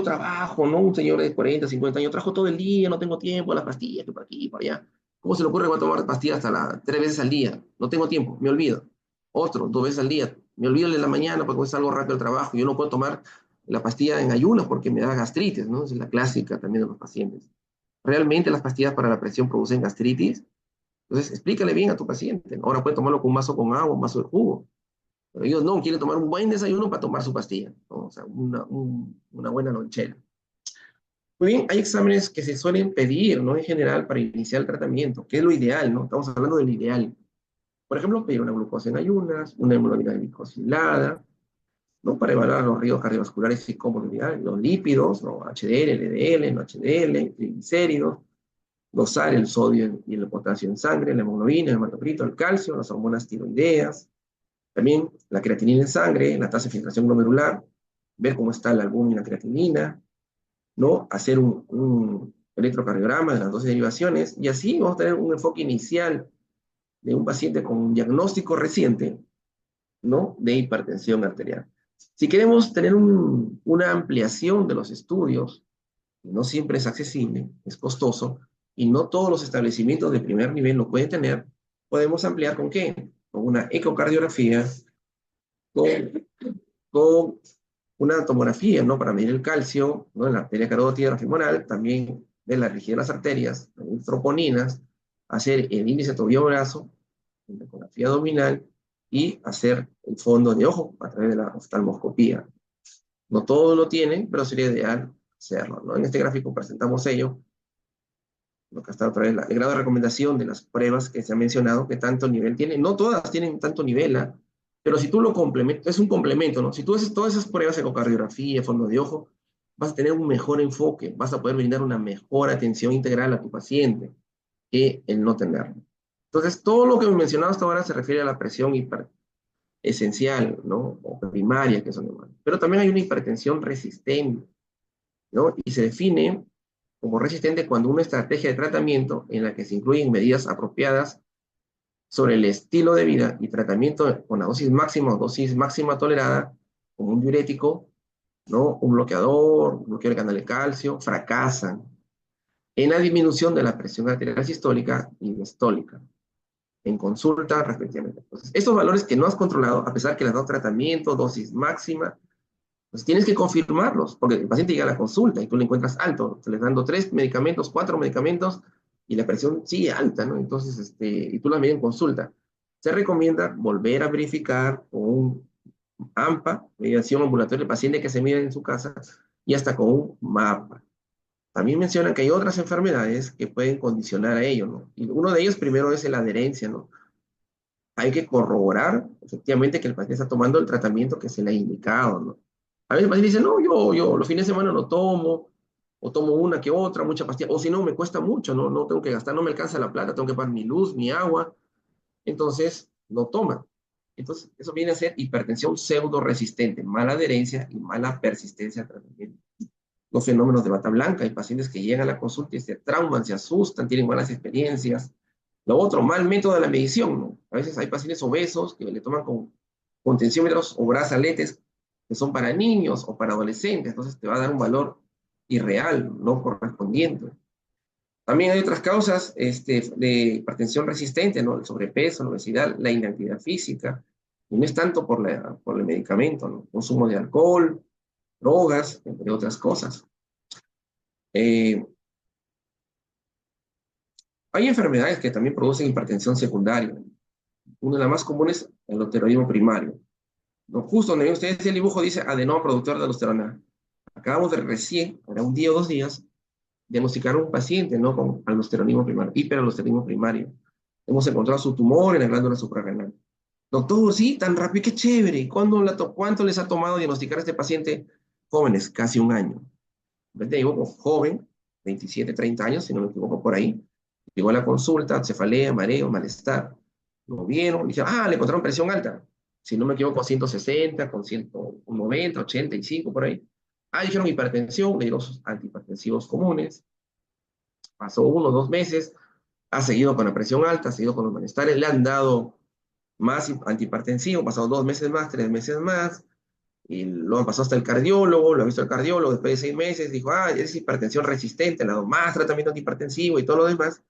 trabajo, ¿no? Un señor de 40, 50 años, trabajo todo el día, no tengo tiempo, las pastillas, que por aquí, por allá. ¿Cómo se le ocurre que va a tomar pastillas hasta 3 veces al día? No tengo tiempo, me olvido. Otro, 2 veces al día. Me olvido de la mañana porque salgo rápido al trabajo. Yo no puedo tomar la pastilla en ayunas porque me da gastritis, ¿no? Es la clásica también de los pacientes. ¿Realmente las pastillas para la presión producen gastritis? Entonces, explícale bien a tu paciente, ¿no? Ahora puede tomarlo con un vaso con agua, un vaso de jugo. Pero ellos no, quieren tomar un buen desayuno para tomar su pastilla, ¿no? O sea, una buena lonchera. Muy bien, hay exámenes que se suelen pedir, ¿no? En general, para iniciar el tratamiento, que es lo ideal, ¿no? Estamos hablando del ideal. Por ejemplo, pedir una glucosa en ayunas, una hemoglobina glicosilada, ¿no? Para evaluar los riesgos cardiovasculares y comorbilidades, los lípidos, ¿no? HDL, LDL, no HDL, triglicéridos, dosar el sodio y el potasio en sangre, la hemoglobina, el hematocrito, el calcio, las hormonas tiroideas, también la creatinina en sangre, la tasa de filtración glomerular, ver cómo está la albúmina y la creatinina, ¿no? Hacer un electrocardiograma de las dos derivaciones, y así vamos a tener un enfoque inicial de un paciente con un diagnóstico reciente, ¿no? De hipertensión arterial. Si queremos tener una ampliación de los estudios, no siempre es accesible, es costoso, y no todos los establecimientos de primer nivel lo pueden tener, podemos ampliar ¿con qué? Con una ecocardiografía, con una tomografía, ¿no? Para medir el calcio, ¿no? En la arteria carótida, la femoral, también de la rigidez de las arterias, también troponinas, hacer el índice tobillo-brazo, la ecografía abdominal, y hacer el fondo de ojo a través de la oftalmoscopía. No todos lo tienen, pero sería ideal hacerlo, ¿no? En este gráfico presentamos ello, lo que está otra vez, el grado de recomendación de las pruebas que se ha mencionado, que tanto nivel tienen. No todas tienen tanto nivel, ¿eh? Pero si tú lo complementas, es un complemento, ¿no? Si tú haces todas esas pruebas, ecocardiografía, fondo de ojo, vas a tener un mejor enfoque, vas a poder brindar una mejor atención integral a tu paciente que el no tenerlo. Entonces, todo lo que hemos mencionado hasta ahora se refiere a la presión esencial, ¿no? O primaria, que son llamadas. Pero también hay una hipertensión resistente, ¿no? Y se define como resistente cuando una estrategia de tratamiento en la que se incluyen medidas apropiadas sobre el estilo de vida y tratamiento con la dosis máxima o dosis máxima tolerada, como un diurético, ¿no? Un bloqueador, un bloqueador de canal de calcio, fracasan en la disminución de la presión arterial sistólica y diastólica en consulta respectivamente. Entonces, estos valores que no has controlado, a pesar que les has dado tratamiento, dosis máxima, pues tienes que confirmarlos, porque el paciente llega a la consulta y tú le encuentras alto, te le dando 3 medicamentos, 4 medicamentos, y la presión sigue alta, ¿no? Entonces, y tú la mides en consulta. Se recomienda volver a verificar con un AMPA, medición ambulatoria del paciente que se mide en su casa, y hasta con un MAPA. También mencionan que hay otras enfermedades que pueden condicionar a ello, ¿no? Y uno de ellos primero es la adherencia, ¿no? Hay que corroborar efectivamente que el paciente está tomando el tratamiento que se le ha indicado, ¿no? A veces el paciente dice, no, yo los fines de semana lo tomo, o tomo una que otra, mucha pastilla, o si no, me cuesta mucho, ¿no? No tengo que gastar, no me alcanza la plata, tengo que pagar mi luz, mi agua, entonces no toma. Entonces, eso viene a ser hipertensión pseudo resistente, mala adherencia y mala persistencia al tratamiento. Los fenómenos de bata blanca, hay pacientes que llegan a la consulta y se trauman, se asustan, tienen malas experiencias. Lo otro, mal método de la medición, ¿no? A veces hay pacientes obesos que le toman con tensiómetros o brazaletes que son para niños o para adolescentes, entonces te va a dar un valor irreal, no correspondiente. También hay otras causas de hipertensión resistente, ¿no? El sobrepeso, la obesidad, la inactividad física, y no es tanto por el medicamento, ¿no? Consumo de alcohol, drogas, entre otras cosas. Hay enfermedades que también producen hipertensión secundaria. Una de las más comunes es el aldosteronismo primario. ¿No? Justo donde ven ustedes el dibujo dice adenoma productor de aldosterona. Acabamos de recién, era un día o 2 días, diagnosticar a un paciente, ¿no? Con aldosteronismo primario, hiperaldosteronismo primario. Hemos encontrado su tumor en la glándula suprarrenal. Doctor, sí, tan rápido, qué chévere. ¿Cuánto les ha tomado diagnosticar a este paciente? Jóvenes, casi 1 año. Llegó joven, 27, 30 años, si no me equivoco por ahí. Llegó a la consulta, cefalea, mareo, malestar. Lo vieron, dijeron, le encontraron presión alta. Si no me equivoco, 160, con 190, 85, por ahí. dijeron hipertensión, le dieron sus antihipertensivos comunes. Pasó 1 o 2 meses, ha seguido con la presión alta, ha seguido con los malestares, le han dado más antihipertensivo, pasado 2 meses más, 3 meses más, y lo han pasado hasta el cardiólogo, lo ha visto el cardiólogo después de 6 meses, dijo, es hipertensión resistente, le ha dado más tratamiento antihipertensivo y todo lo demás,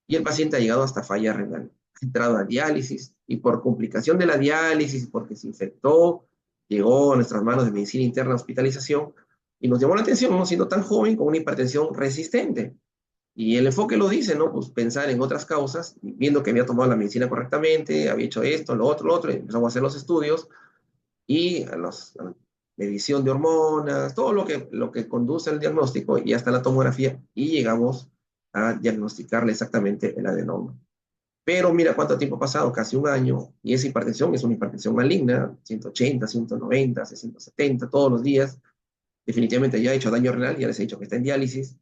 y el paciente ha llegado hasta falla renal, ha entrado a diálisis, y por complicación de la diálisis, porque se infectó, llegó a nuestras manos de medicina interna hospitalización, y nos llamó la atención, ¿no? Siendo tan joven con una hipertensión resistente. Y el enfoque lo dice, ¿no? Pues pensar en otras causas, viendo que había tomado la medicina correctamente, había hecho esto, lo otro, y empezamos a hacer los estudios, y a la medición de hormonas, todo lo que conduce al diagnóstico, y hasta la tomografía, y llegamos a diagnosticarle exactamente el adenoma. Pero mira cuánto tiempo ha pasado, casi un año, y esa hipertensión es una hipertensión maligna, 180, 190, 670 todos los días. Definitivamente ya ha hecho daño renal, ya les he dicho que está en diálisis.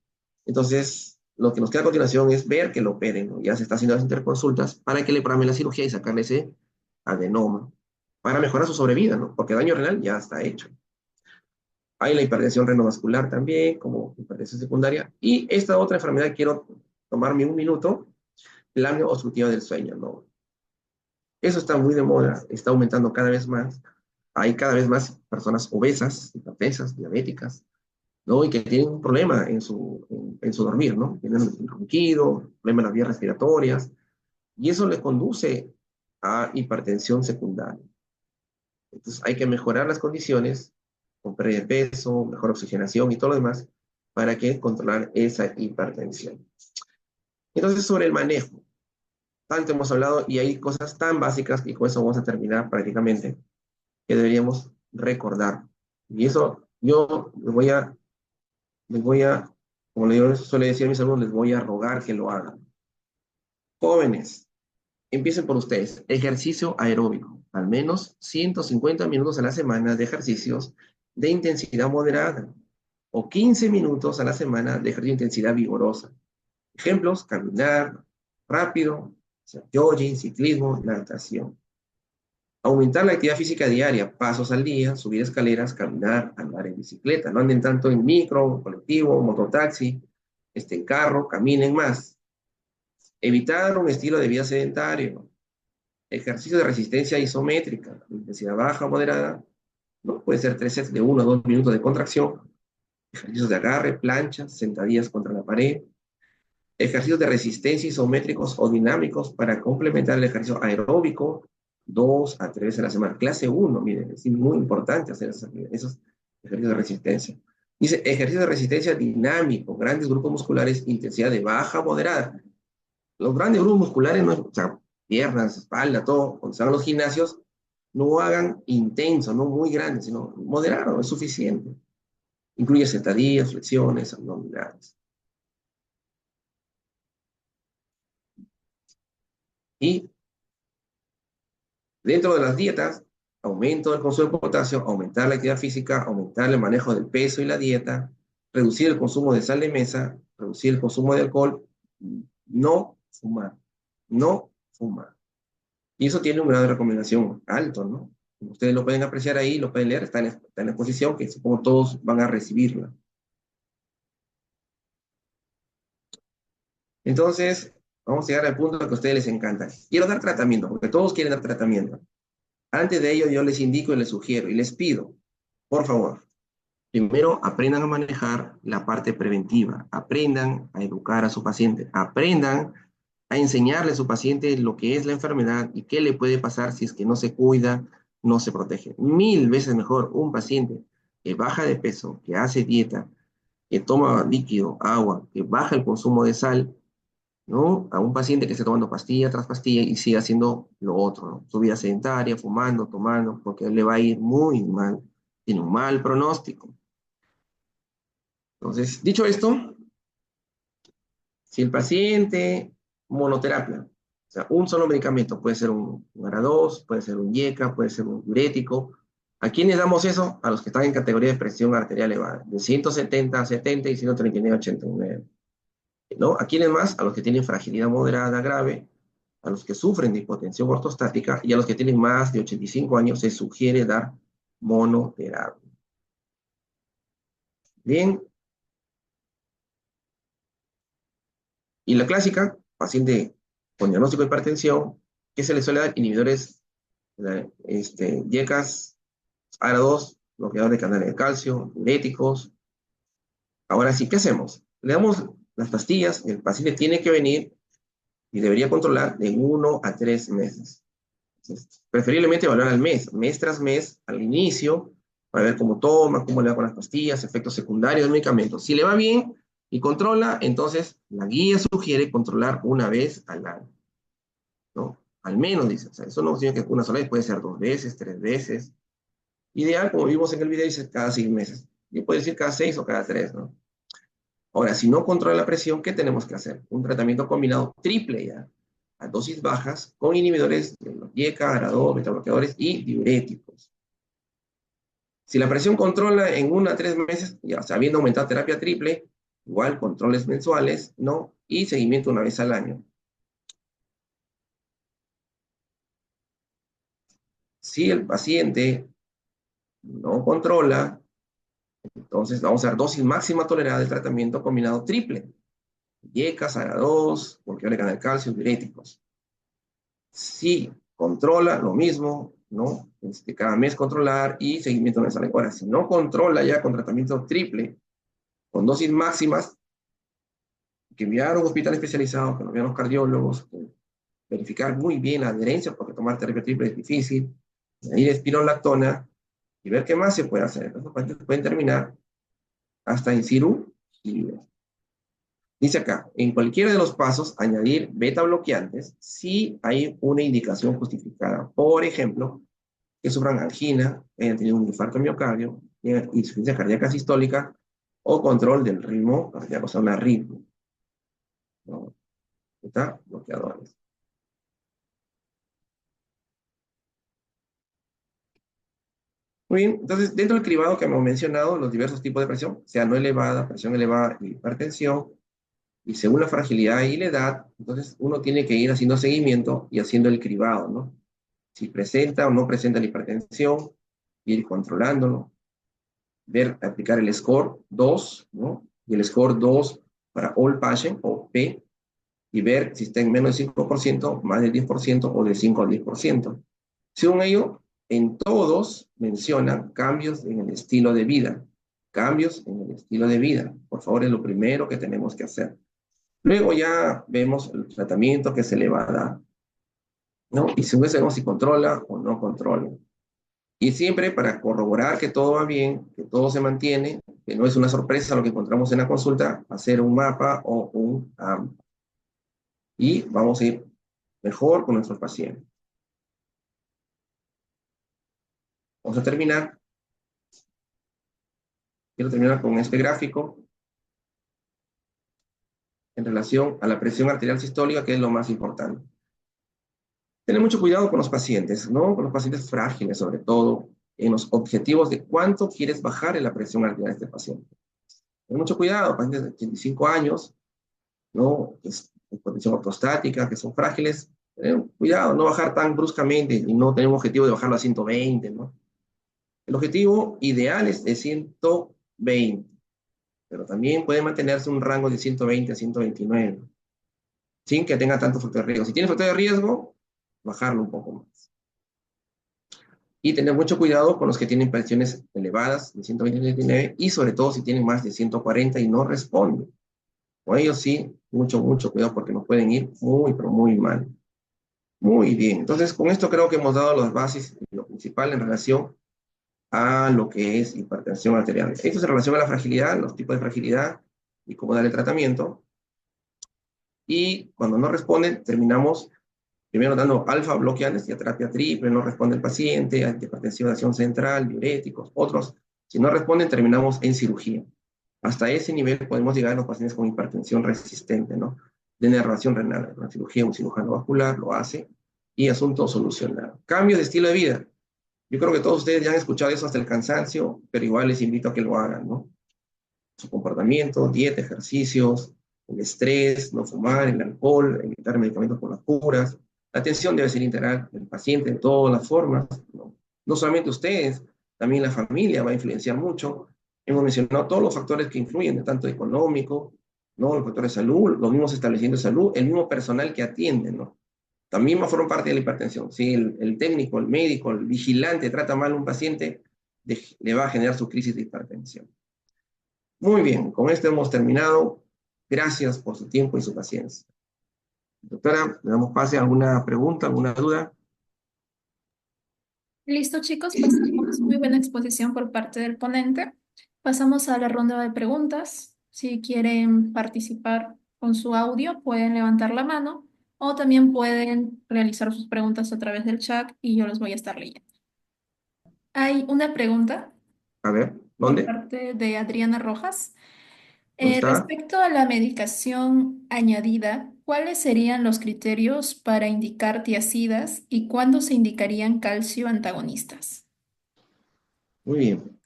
Entonces, lo que nos queda a continuación es ver que lo operen, ¿no? Ya se está haciendo las interconsultas para que le programen la cirugía y sacarle ese adenoma para mejorar su sobrevida, ¿no? Porque daño renal ya está hecho. Hay la hipertensión renovascular también, como hipertensión secundaria. Y esta otra enfermedad, quiero tomarme un minuto, la apnea obstructiva del sueño, ¿no? Eso está muy de moda, está aumentando cada vez más. Hay cada vez más personas obesas, hipertensas, diabéticas, ¿no? Y que tienen un problema en su dormir, ¿no? Tienen un ronquido, problemas en las vías respiratorias, y eso les conduce a hipertensión secundaria. Entonces hay que mejorar las condiciones, con pérdida de peso, mejor oxigenación y todo lo demás, para que controlar esa hipertensión. Entonces, sobre el manejo, tanto hemos hablado y hay cosas tan básicas, y con eso vamos a terminar prácticamente, que deberíamos recordar. Y eso yo les voy a, como yo suele decir a mis alumnos, les voy a rogar que lo hagan. Jóvenes, empiecen por ustedes. Ejercicio aeróbico. Al menos 150 minutos a la semana de ejercicios de intensidad moderada. O 15 minutos a la semana de ejercicio de intensidad vigorosa. Ejemplos, caminar rápido, jogging, ciclismo, natación. Aumentar la actividad física diaria, pasos al día, subir escaleras, caminar, andar en bicicleta. No anden tanto en micro, colectivo, mototaxi, en carro, caminen más. Evitar un estilo de vida sedentario. Ejercicio de resistencia isométrica, intensidad baja o moderada, ¿no? Puede ser 3 sets de 1 a 2 minutos de contracción. Ejercicios de agarre, plancha, sentadillas contra la pared. Ejercicios de resistencia isométricos o dinámicos para complementar el ejercicio aeróbico, 2 a 3 veces a la semana. Clase 1, miren, es muy importante hacer esos ejercicios de resistencia. Dice, ejercicio de resistencia dinámico, grandes grupos musculares, intensidad de baja a moderada. Los grandes grupos musculares, no, o sea, piernas, espalda, todo, cuando se van a los gimnasios, no hagan intenso, no muy grande, sino moderado, es suficiente. Incluye sentadillas, flexiones, abdominales. Y dentro de las dietas, aumento del consumo de potasio, aumentar la actividad física, aumentar el manejo del peso y la dieta, reducir el consumo de sal de mesa, reducir el consumo de alcohol, no fumar, no fumar. Y eso tiene un grado de recomendación alto, ¿no? Ustedes lo pueden apreciar ahí, lo pueden leer, está en la exposición, que supongo todos van a recibirla. Entonces, vamos a llegar al punto que a ustedes les encanta. Quiero dar tratamiento, porque todos quieren dar tratamiento. Antes de ello, yo les indico y les sugiero y les pido, por favor, primero aprendan a manejar la parte preventiva, aprendan a educar a su paciente, aprendan a enseñarle a su paciente lo que es la enfermedad y qué le puede pasar si es que no se cuida, no se protege. 1000 veces mejor un paciente que baja de peso, que hace dieta, que toma líquido, agua, que baja el consumo de sal, ¿no? A un paciente que esté tomando pastilla tras pastilla y siga haciendo lo otro, ¿no? Su vida sedentaria, fumando, tomando, porque le va a ir muy mal, tiene un mal pronóstico. Entonces, dicho esto, si el paciente, monoterapia, o sea, un solo medicamento, puede ser un ARA2, puede ser un IECA, puede ser un diurético. ¿A quiénes damos eso? A los que están en categoría de presión arterial elevada, de 170 a 70 y 139 a 89. ¿No? ¿A quiénes más? A los que tienen fragilidad moderada grave, a los que sufren de hipotensión ortostática y a los que tienen más de 85 años se sugiere dar monoterapia. Bien. Y la clásica, paciente con diagnóstico de hipertensión, ¿qué se le suele dar? Inhibidores, YECAS, ARA2, bloqueador de canales de calcio, diuréticos. Ahora sí, ¿qué hacemos? Le damos las pastillas, el paciente tiene que venir y debería controlar de 1 a 3 meses. Entonces, preferiblemente evaluar al mes tras mes, al inicio, para ver cómo toma, cómo le va con las pastillas, efectos secundarios del medicamento. Si le va bien y controla, entonces la guía sugiere controlar una vez al año, ¿no? Al menos, dice. O sea, eso no significa que una sola vez, puede ser 2 veces, 3 veces. Ideal, como vimos en el video, dice cada 6 meses. Y puede decir cada 6 o cada 3, ¿no? Ahora, si no controla la presión, ¿qué tenemos que hacer? Un tratamiento combinado triple ya, a dosis bajas, con inhibidores de los YECA, ARA2, betabloqueadores y diuréticos. Si la presión controla en 1 a 3 meses, ya, o sea, habiendo aumentado terapia triple, igual controles mensuales, ¿no? Y seguimiento una vez al año. Si el paciente no controla, entonces vamos a dar dosis máxima tolerada del tratamiento combinado triple. YECAS, ARA2, bloqueador de canal de calcio, diuréticos. Si controla, lo mismo, ¿no? Cada mes controlar y seguimiento mensual. Ahora, si no controla ya con tratamiento triple, con dosis máximas, que enviar a un hospital especializado, que nos vean los cardiólogos, verificar muy bien la adherencia, porque tomar terapia triple es difícil, añadir espironolactona y ver qué más se puede hacer. Los pacientes pueden terminar hasta en cirugía. Dice acá, en cualquiera de los pasos, añadir beta bloqueantes si hay una indicación justificada. Por ejemplo, que sufran angina, hayan tenido un infarto miocardio, insuficiencia cardíaca sistólica o control del ritmo cardíaco, o sea, una arritmia, ¿no? ¿Está? Bloqueadores. Muy bien, entonces dentro del cribado que hemos mencionado, los diversos tipos de presión, sea no elevada, presión elevada y hipertensión, y según la fragilidad y la edad, entonces uno tiene que ir haciendo seguimiento y haciendo el cribado, ¿no? Si presenta o no presenta la hipertensión, ir controlándolo, ver, aplicar el score 2, ¿no? Y el score 2 para all patient, o P, y ver si está en menos del 5%, más del 10% o del 5 al 10%. Según ello, en todos mencionan cambios en el estilo de vida. Cambios en el estilo de vida. Por favor, es lo primero que tenemos que hacer. Luego ya vemos el tratamiento que se le va a dar, ¿no? Y según eso vemos si controla o no controla. Y siempre para corroborar que todo va bien, que todo se mantiene, que no es una sorpresa lo que encontramos en la consulta, hacer un mapa o un AMPA. Y vamos a ir mejor con nuestros pacientes. Vamos a terminar. Quiero terminar con este gráfico en relación a la presión arterial sistólica, que es lo más importante. Tener mucho cuidado con los pacientes, ¿no? Con los pacientes frágiles, sobre todo, en los objetivos de cuánto quieres bajar en la presión arterial de este paciente. Ten mucho cuidado, pacientes de 85 años, ¿no? Con condición ortostática, que son frágiles, cuidado, no bajar tan bruscamente y no tener un objetivo de bajarlo a 120, ¿no? El objetivo ideal es de 120, pero también puede mantenerse un rango de 120 a 129, sin que tenga tanto factor de riesgo. Si tiene factor de riesgo, bajarlo un poco más. Y tener mucho cuidado con los que tienen presiones elevadas, de 120 a 129, y sobre todo si tienen más de 140 y no responden. Con ellos sí, mucho cuidado porque nos pueden ir muy, pero muy mal. Muy bien, entonces con esto creo que hemos dado las bases y lo principal en relación a lo que es hipertensión arterial. Esto es en relación a la fragilidad, los tipos de fragilidad y cómo dar el tratamiento. Y cuando no responden, terminamos primero dando alfa bloqueantes, ya terapia triple, no responde el paciente, antihipertensión de acción central, diuréticos, otros. Si no responden, terminamos en cirugía. Hasta ese nivel podemos llegar a los pacientes con hipertensión resistente, ¿no? De denervación renal. La cirugía, un cirujano vascular lo hace y asunto solucionado. Cambio de estilo de vida. Yo creo que todos ustedes ya han escuchado eso hasta el cansancio, pero igual les invito a que lo hagan, ¿no? Su comportamiento, dieta, ejercicios, el estrés, no fumar, el alcohol, evitar medicamentos por las curas. La atención debe ser integral del paciente de todas las formas, ¿no? No solamente ustedes, también la familia va a influenciar mucho. Hemos mencionado todos los factores que influyen, tanto económico, ¿no? Los factores de salud, los mismos establecimientos de salud, el mismo personal que atiende, ¿no? También forman parte de la hipertensión. Si el técnico, el médico, el vigilante trata mal a un paciente, le va a generar su crisis de hipertensión. Muy bien, con esto hemos terminado. Gracias por su tiempo y su paciencia. Doctora, le damos pase a alguna pregunta, alguna duda. Listo, chicos, pues tenemos muy buena exposición por parte del ponente. Pasamos a la ronda de preguntas. Si quieren participar con su audio, pueden levantar la mano o también pueden realizar sus preguntas a través del chat y yo los voy a estar leyendo. Hay una pregunta A ver, por ¿dónde? parte de Adriana Rojas. ¿Dónde está? Respecto a la medicación añadida, ¿cuáles serían los criterios para indicar tiazidas y cuándo se indicarían calcio antagonistas? Muy bien.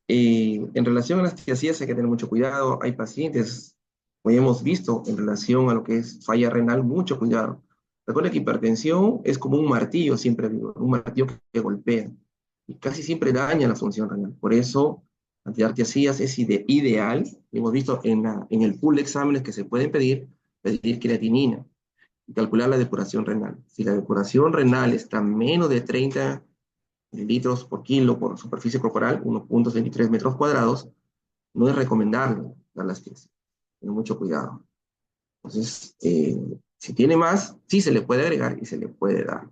En relación a las tiazidas hay que tener mucho cuidado. Hay pacientes, como ya hemos visto, en relación a lo que es falla renal, mucho cuidado. Recuerda que hipertensión es como un martillo, siempre digo, un martillo que golpea y casi siempre daña la función renal. Por eso, antiar tiazidas es ideal. Hemos visto en el pool de exámenes que se pueden pedir creatinina y calcular la depuración renal. Si la depuración renal está menos de 30 litros por kilo por superficie corporal, 1,23 metros cuadrados, no es recomendable dar las piezas. Ten mucho cuidado. Entonces, si tiene más, sí se le puede agregar y se le puede dar.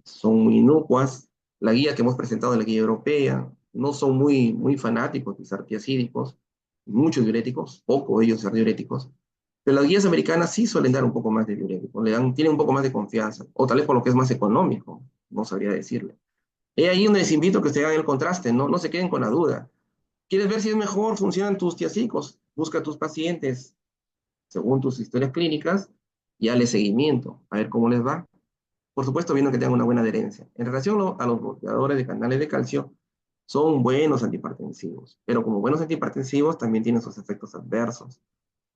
Son muy inocuas. La guía que hemos presentado, la guía europea, no son muy fanáticos de usar tiacídicos, muchos diuréticos, poco ellos usar diuréticos, pero las guías americanas sí suelen dar un poco más de diuréticos, tienen un poco más de confianza, o tal vez por lo que es más económico, no sabría decirle. Es ahí donde les invito a que ustedes hagan el contraste, no se queden con la duda. ¿Quieres ver si es mejor, funcionan tus tiacicos? Busca a tus pacientes según tus historias clínicas y dale seguimiento, a ver cómo les va. Por supuesto, viendo que tengan una buena adherencia. En relación a los bloqueadores de canales de calcio, son buenos antihipertensivos, pero como buenos antihipertensivos también tienen sus efectos adversos,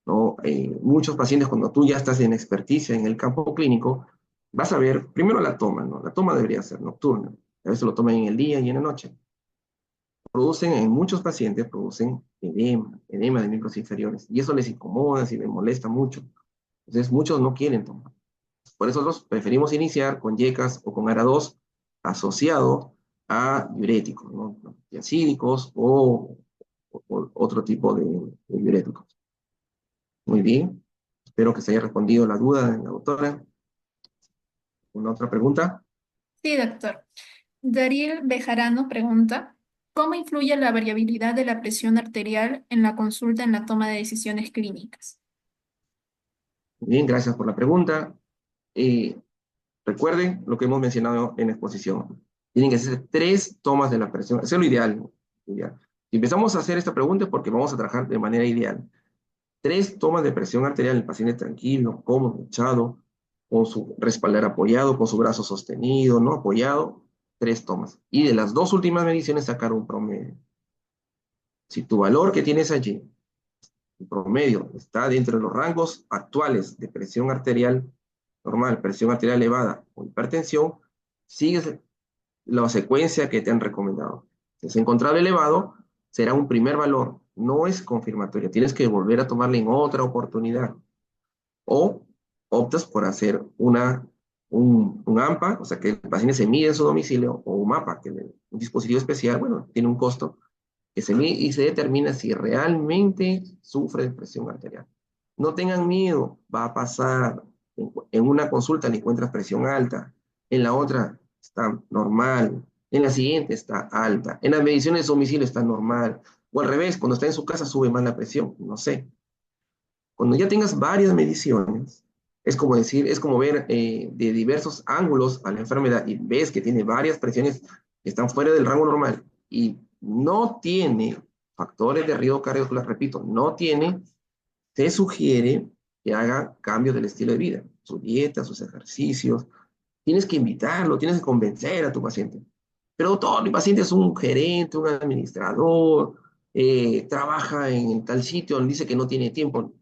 ¿no? Muchos pacientes, cuando tú ya estás en experticia en el campo clínico, vas a ver primero la toma, ¿no? La toma debería ser nocturna. A veces lo toman en el día y en la noche. En muchos pacientes producen edema de miembros inferiores, y eso les incomoda, y les molesta mucho. Entonces, muchos no quieren tomar. Por eso nosotros preferimos iniciar con YECAS o con ARA2 asociado a diuréticos, ¿no? Tiacídicos o otro tipo de diuréticos. Muy bien. Espero que se haya respondido la duda de la doctora. ¿Una otra pregunta? Sí, doctor. Darío Bejarano pregunta, ¿cómo influye la variabilidad de la presión arterial en la consulta en la toma de decisiones clínicas? Muy bien, gracias por la pregunta. Recuerden lo que hemos mencionado en la exposición. Tienen que ser 3 tomas de la presión. Eso es lo ideal, ¿no? Ideal. Si empezamos a hacer esta pregunta es porque vamos a trabajar de manera ideal. 3 tomas de presión arterial, el paciente tranquilo, cómodo, echado, con su respaldar apoyado, con su brazo sostenido, no apoyado, 3 tomas. Y de las 2 últimas mediciones sacar un promedio. Si tu valor que tienes allí, el promedio, está dentro de los rangos actuales de presión arterial normal, presión arterial elevada o hipertensión, sigues la secuencia que te han recomendado. Si es encontrado elevado, será un primer valor, no es confirmatorio, tienes que volver a tomarla en otra oportunidad. O optas por hacer un AMPA, o sea que el paciente se mide en su domicilio, o un MAPA, que es un dispositivo especial, bueno, tiene un costo, que se mide y se determina si realmente sufre de presión arterial. No tengan miedo, va a pasar. En una consulta le encuentras presión alta, en la otra está normal, en la siguiente está alta, en las mediciones de su domicilio está normal, o al revés, cuando está en su casa sube más la presión, no sé. Cuando ya tengas varias mediciones, es como decir, es como ver de diversos ángulos a la enfermedad y ves que tiene varias presiones que están fuera del rango normal y no tiene factores de riesgo cardiovascular, repito, no tiene, se sugiere que haga cambios del estilo de vida, su dieta, sus ejercicios. Tienes que invitarlo, tienes que convencer a tu paciente. Pero todo mi paciente es un gerente, un administrador, trabaja en tal sitio, dice que no tiene tiempo.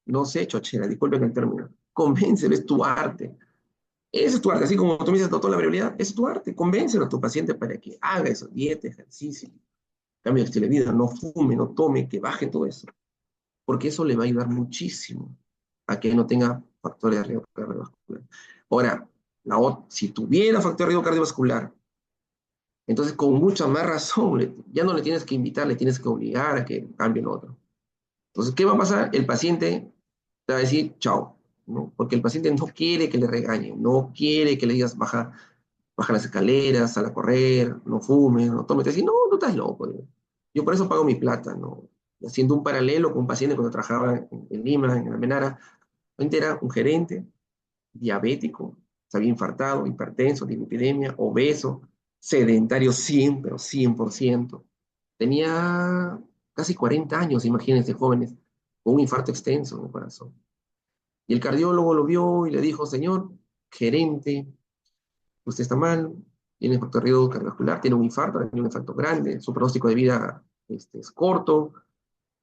No sé, chochera, disculpen el término. Convéncelo, es tu arte. Ese es tu arte, así como tú me dices, doctor, la variabilidad, es tu arte. Convéncelo a tu paciente para que haga eso, dieta, ejercicio. cambio de estilo de vida, no fume, no tome, que baje todo eso, porque eso le va a ayudar muchísimo a que no tenga factores de riesgo cardiovascular. Ahora, si tuviera factor de riesgo cardiovascular, entonces con mucha más razón, ya no le tienes que invitar, le tienes que obligar a que cambie lo otro. Entonces, ¿qué va a pasar? El paciente te va a decir chao, ¿no? Porque el paciente no quiere que le regañen, no quiere que le digas baja las escaleras, sal a correr, no fumes, no tomes. Te dice, no, no estás loco. Yo por eso pago mi plata, ¿no? Haciendo un paralelo con un paciente cuando trabajaba en Lima, en Almenara, era un gerente diabético, se había infartado, hipertenso, dislipidemia, obeso, sedentario 100, pero 100%. Tenía casi 40 años, imagínense, jóvenes, con un infarto extenso en el corazón. Y el cardiólogo lo vio y le dijo, señor gerente, usted está mal, tiene factor de riesgo cardiovascular, tiene un infarto, tiene un infarto grande, su pronóstico de vida es corto.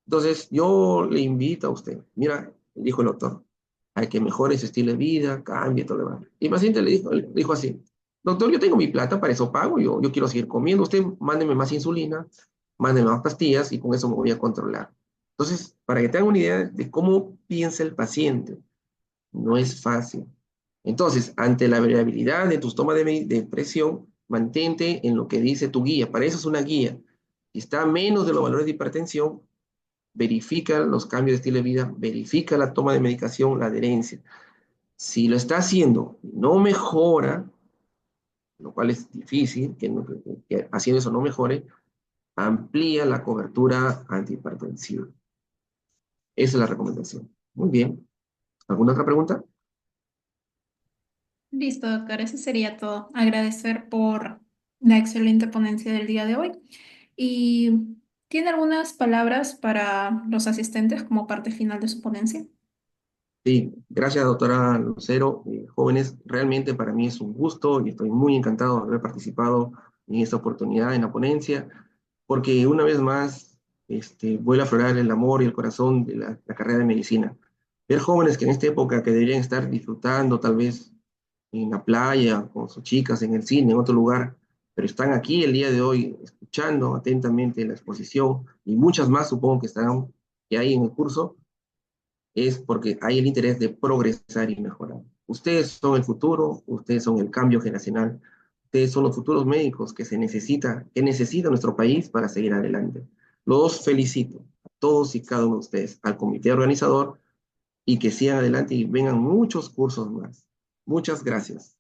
Entonces, yo le invito a usted, mira, dijo el doctor, hay que mejore su estilo de vida, cambie todo lo demás. Y el paciente le dijo así, doctor, yo tengo mi plata, para eso pago, yo quiero seguir comiendo, usted mándeme más insulina, mándeme más pastillas y con eso me voy a controlar. Entonces, para que tengan una idea de cómo piensa el paciente, no es fácil. Entonces, ante la variabilidad de tus tomas de presión, mantente en lo que dice tu guía. Para eso es una guía. Si está menos de los valores de hipertensión, verifica los cambios de estilo de vida, verifica la toma de medicación, la adherencia. Si lo está haciendo, no mejora, lo cual es difícil, que haciendo eso no mejore, amplía la cobertura antihipertensiva. Esa es la recomendación. Muy bien. ¿Alguna otra pregunta? Listo, doctor, eso sería todo. Agradecer por la excelente ponencia del día de hoy. ¿Y tiene algunas palabras para los asistentes como parte final de su ponencia? Sí, gracias, doctora Lucero. Jóvenes, realmente para mí es un gusto y estoy muy encantado de haber participado en esta oportunidad en la ponencia, porque una vez más vuelve a aflorar el amor y el corazón de la carrera de medicina. Ver jóvenes que en esta época que deberían estar disfrutando tal vez en la playa, con sus chicas, en el cine, en otro lugar, pero están aquí el día de hoy escuchando atentamente la exposición y muchas más supongo que estarán que hay en el curso, es porque hay el interés de progresar y mejorar. Ustedes son el futuro, ustedes son el cambio generacional, ustedes son los futuros médicos que necesita nuestro país para seguir adelante. Los felicito a todos y cada uno de ustedes, al comité organizador, y que sigan adelante y vengan muchos cursos más. Muchas gracias.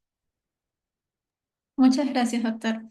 Muchas gracias, doctor.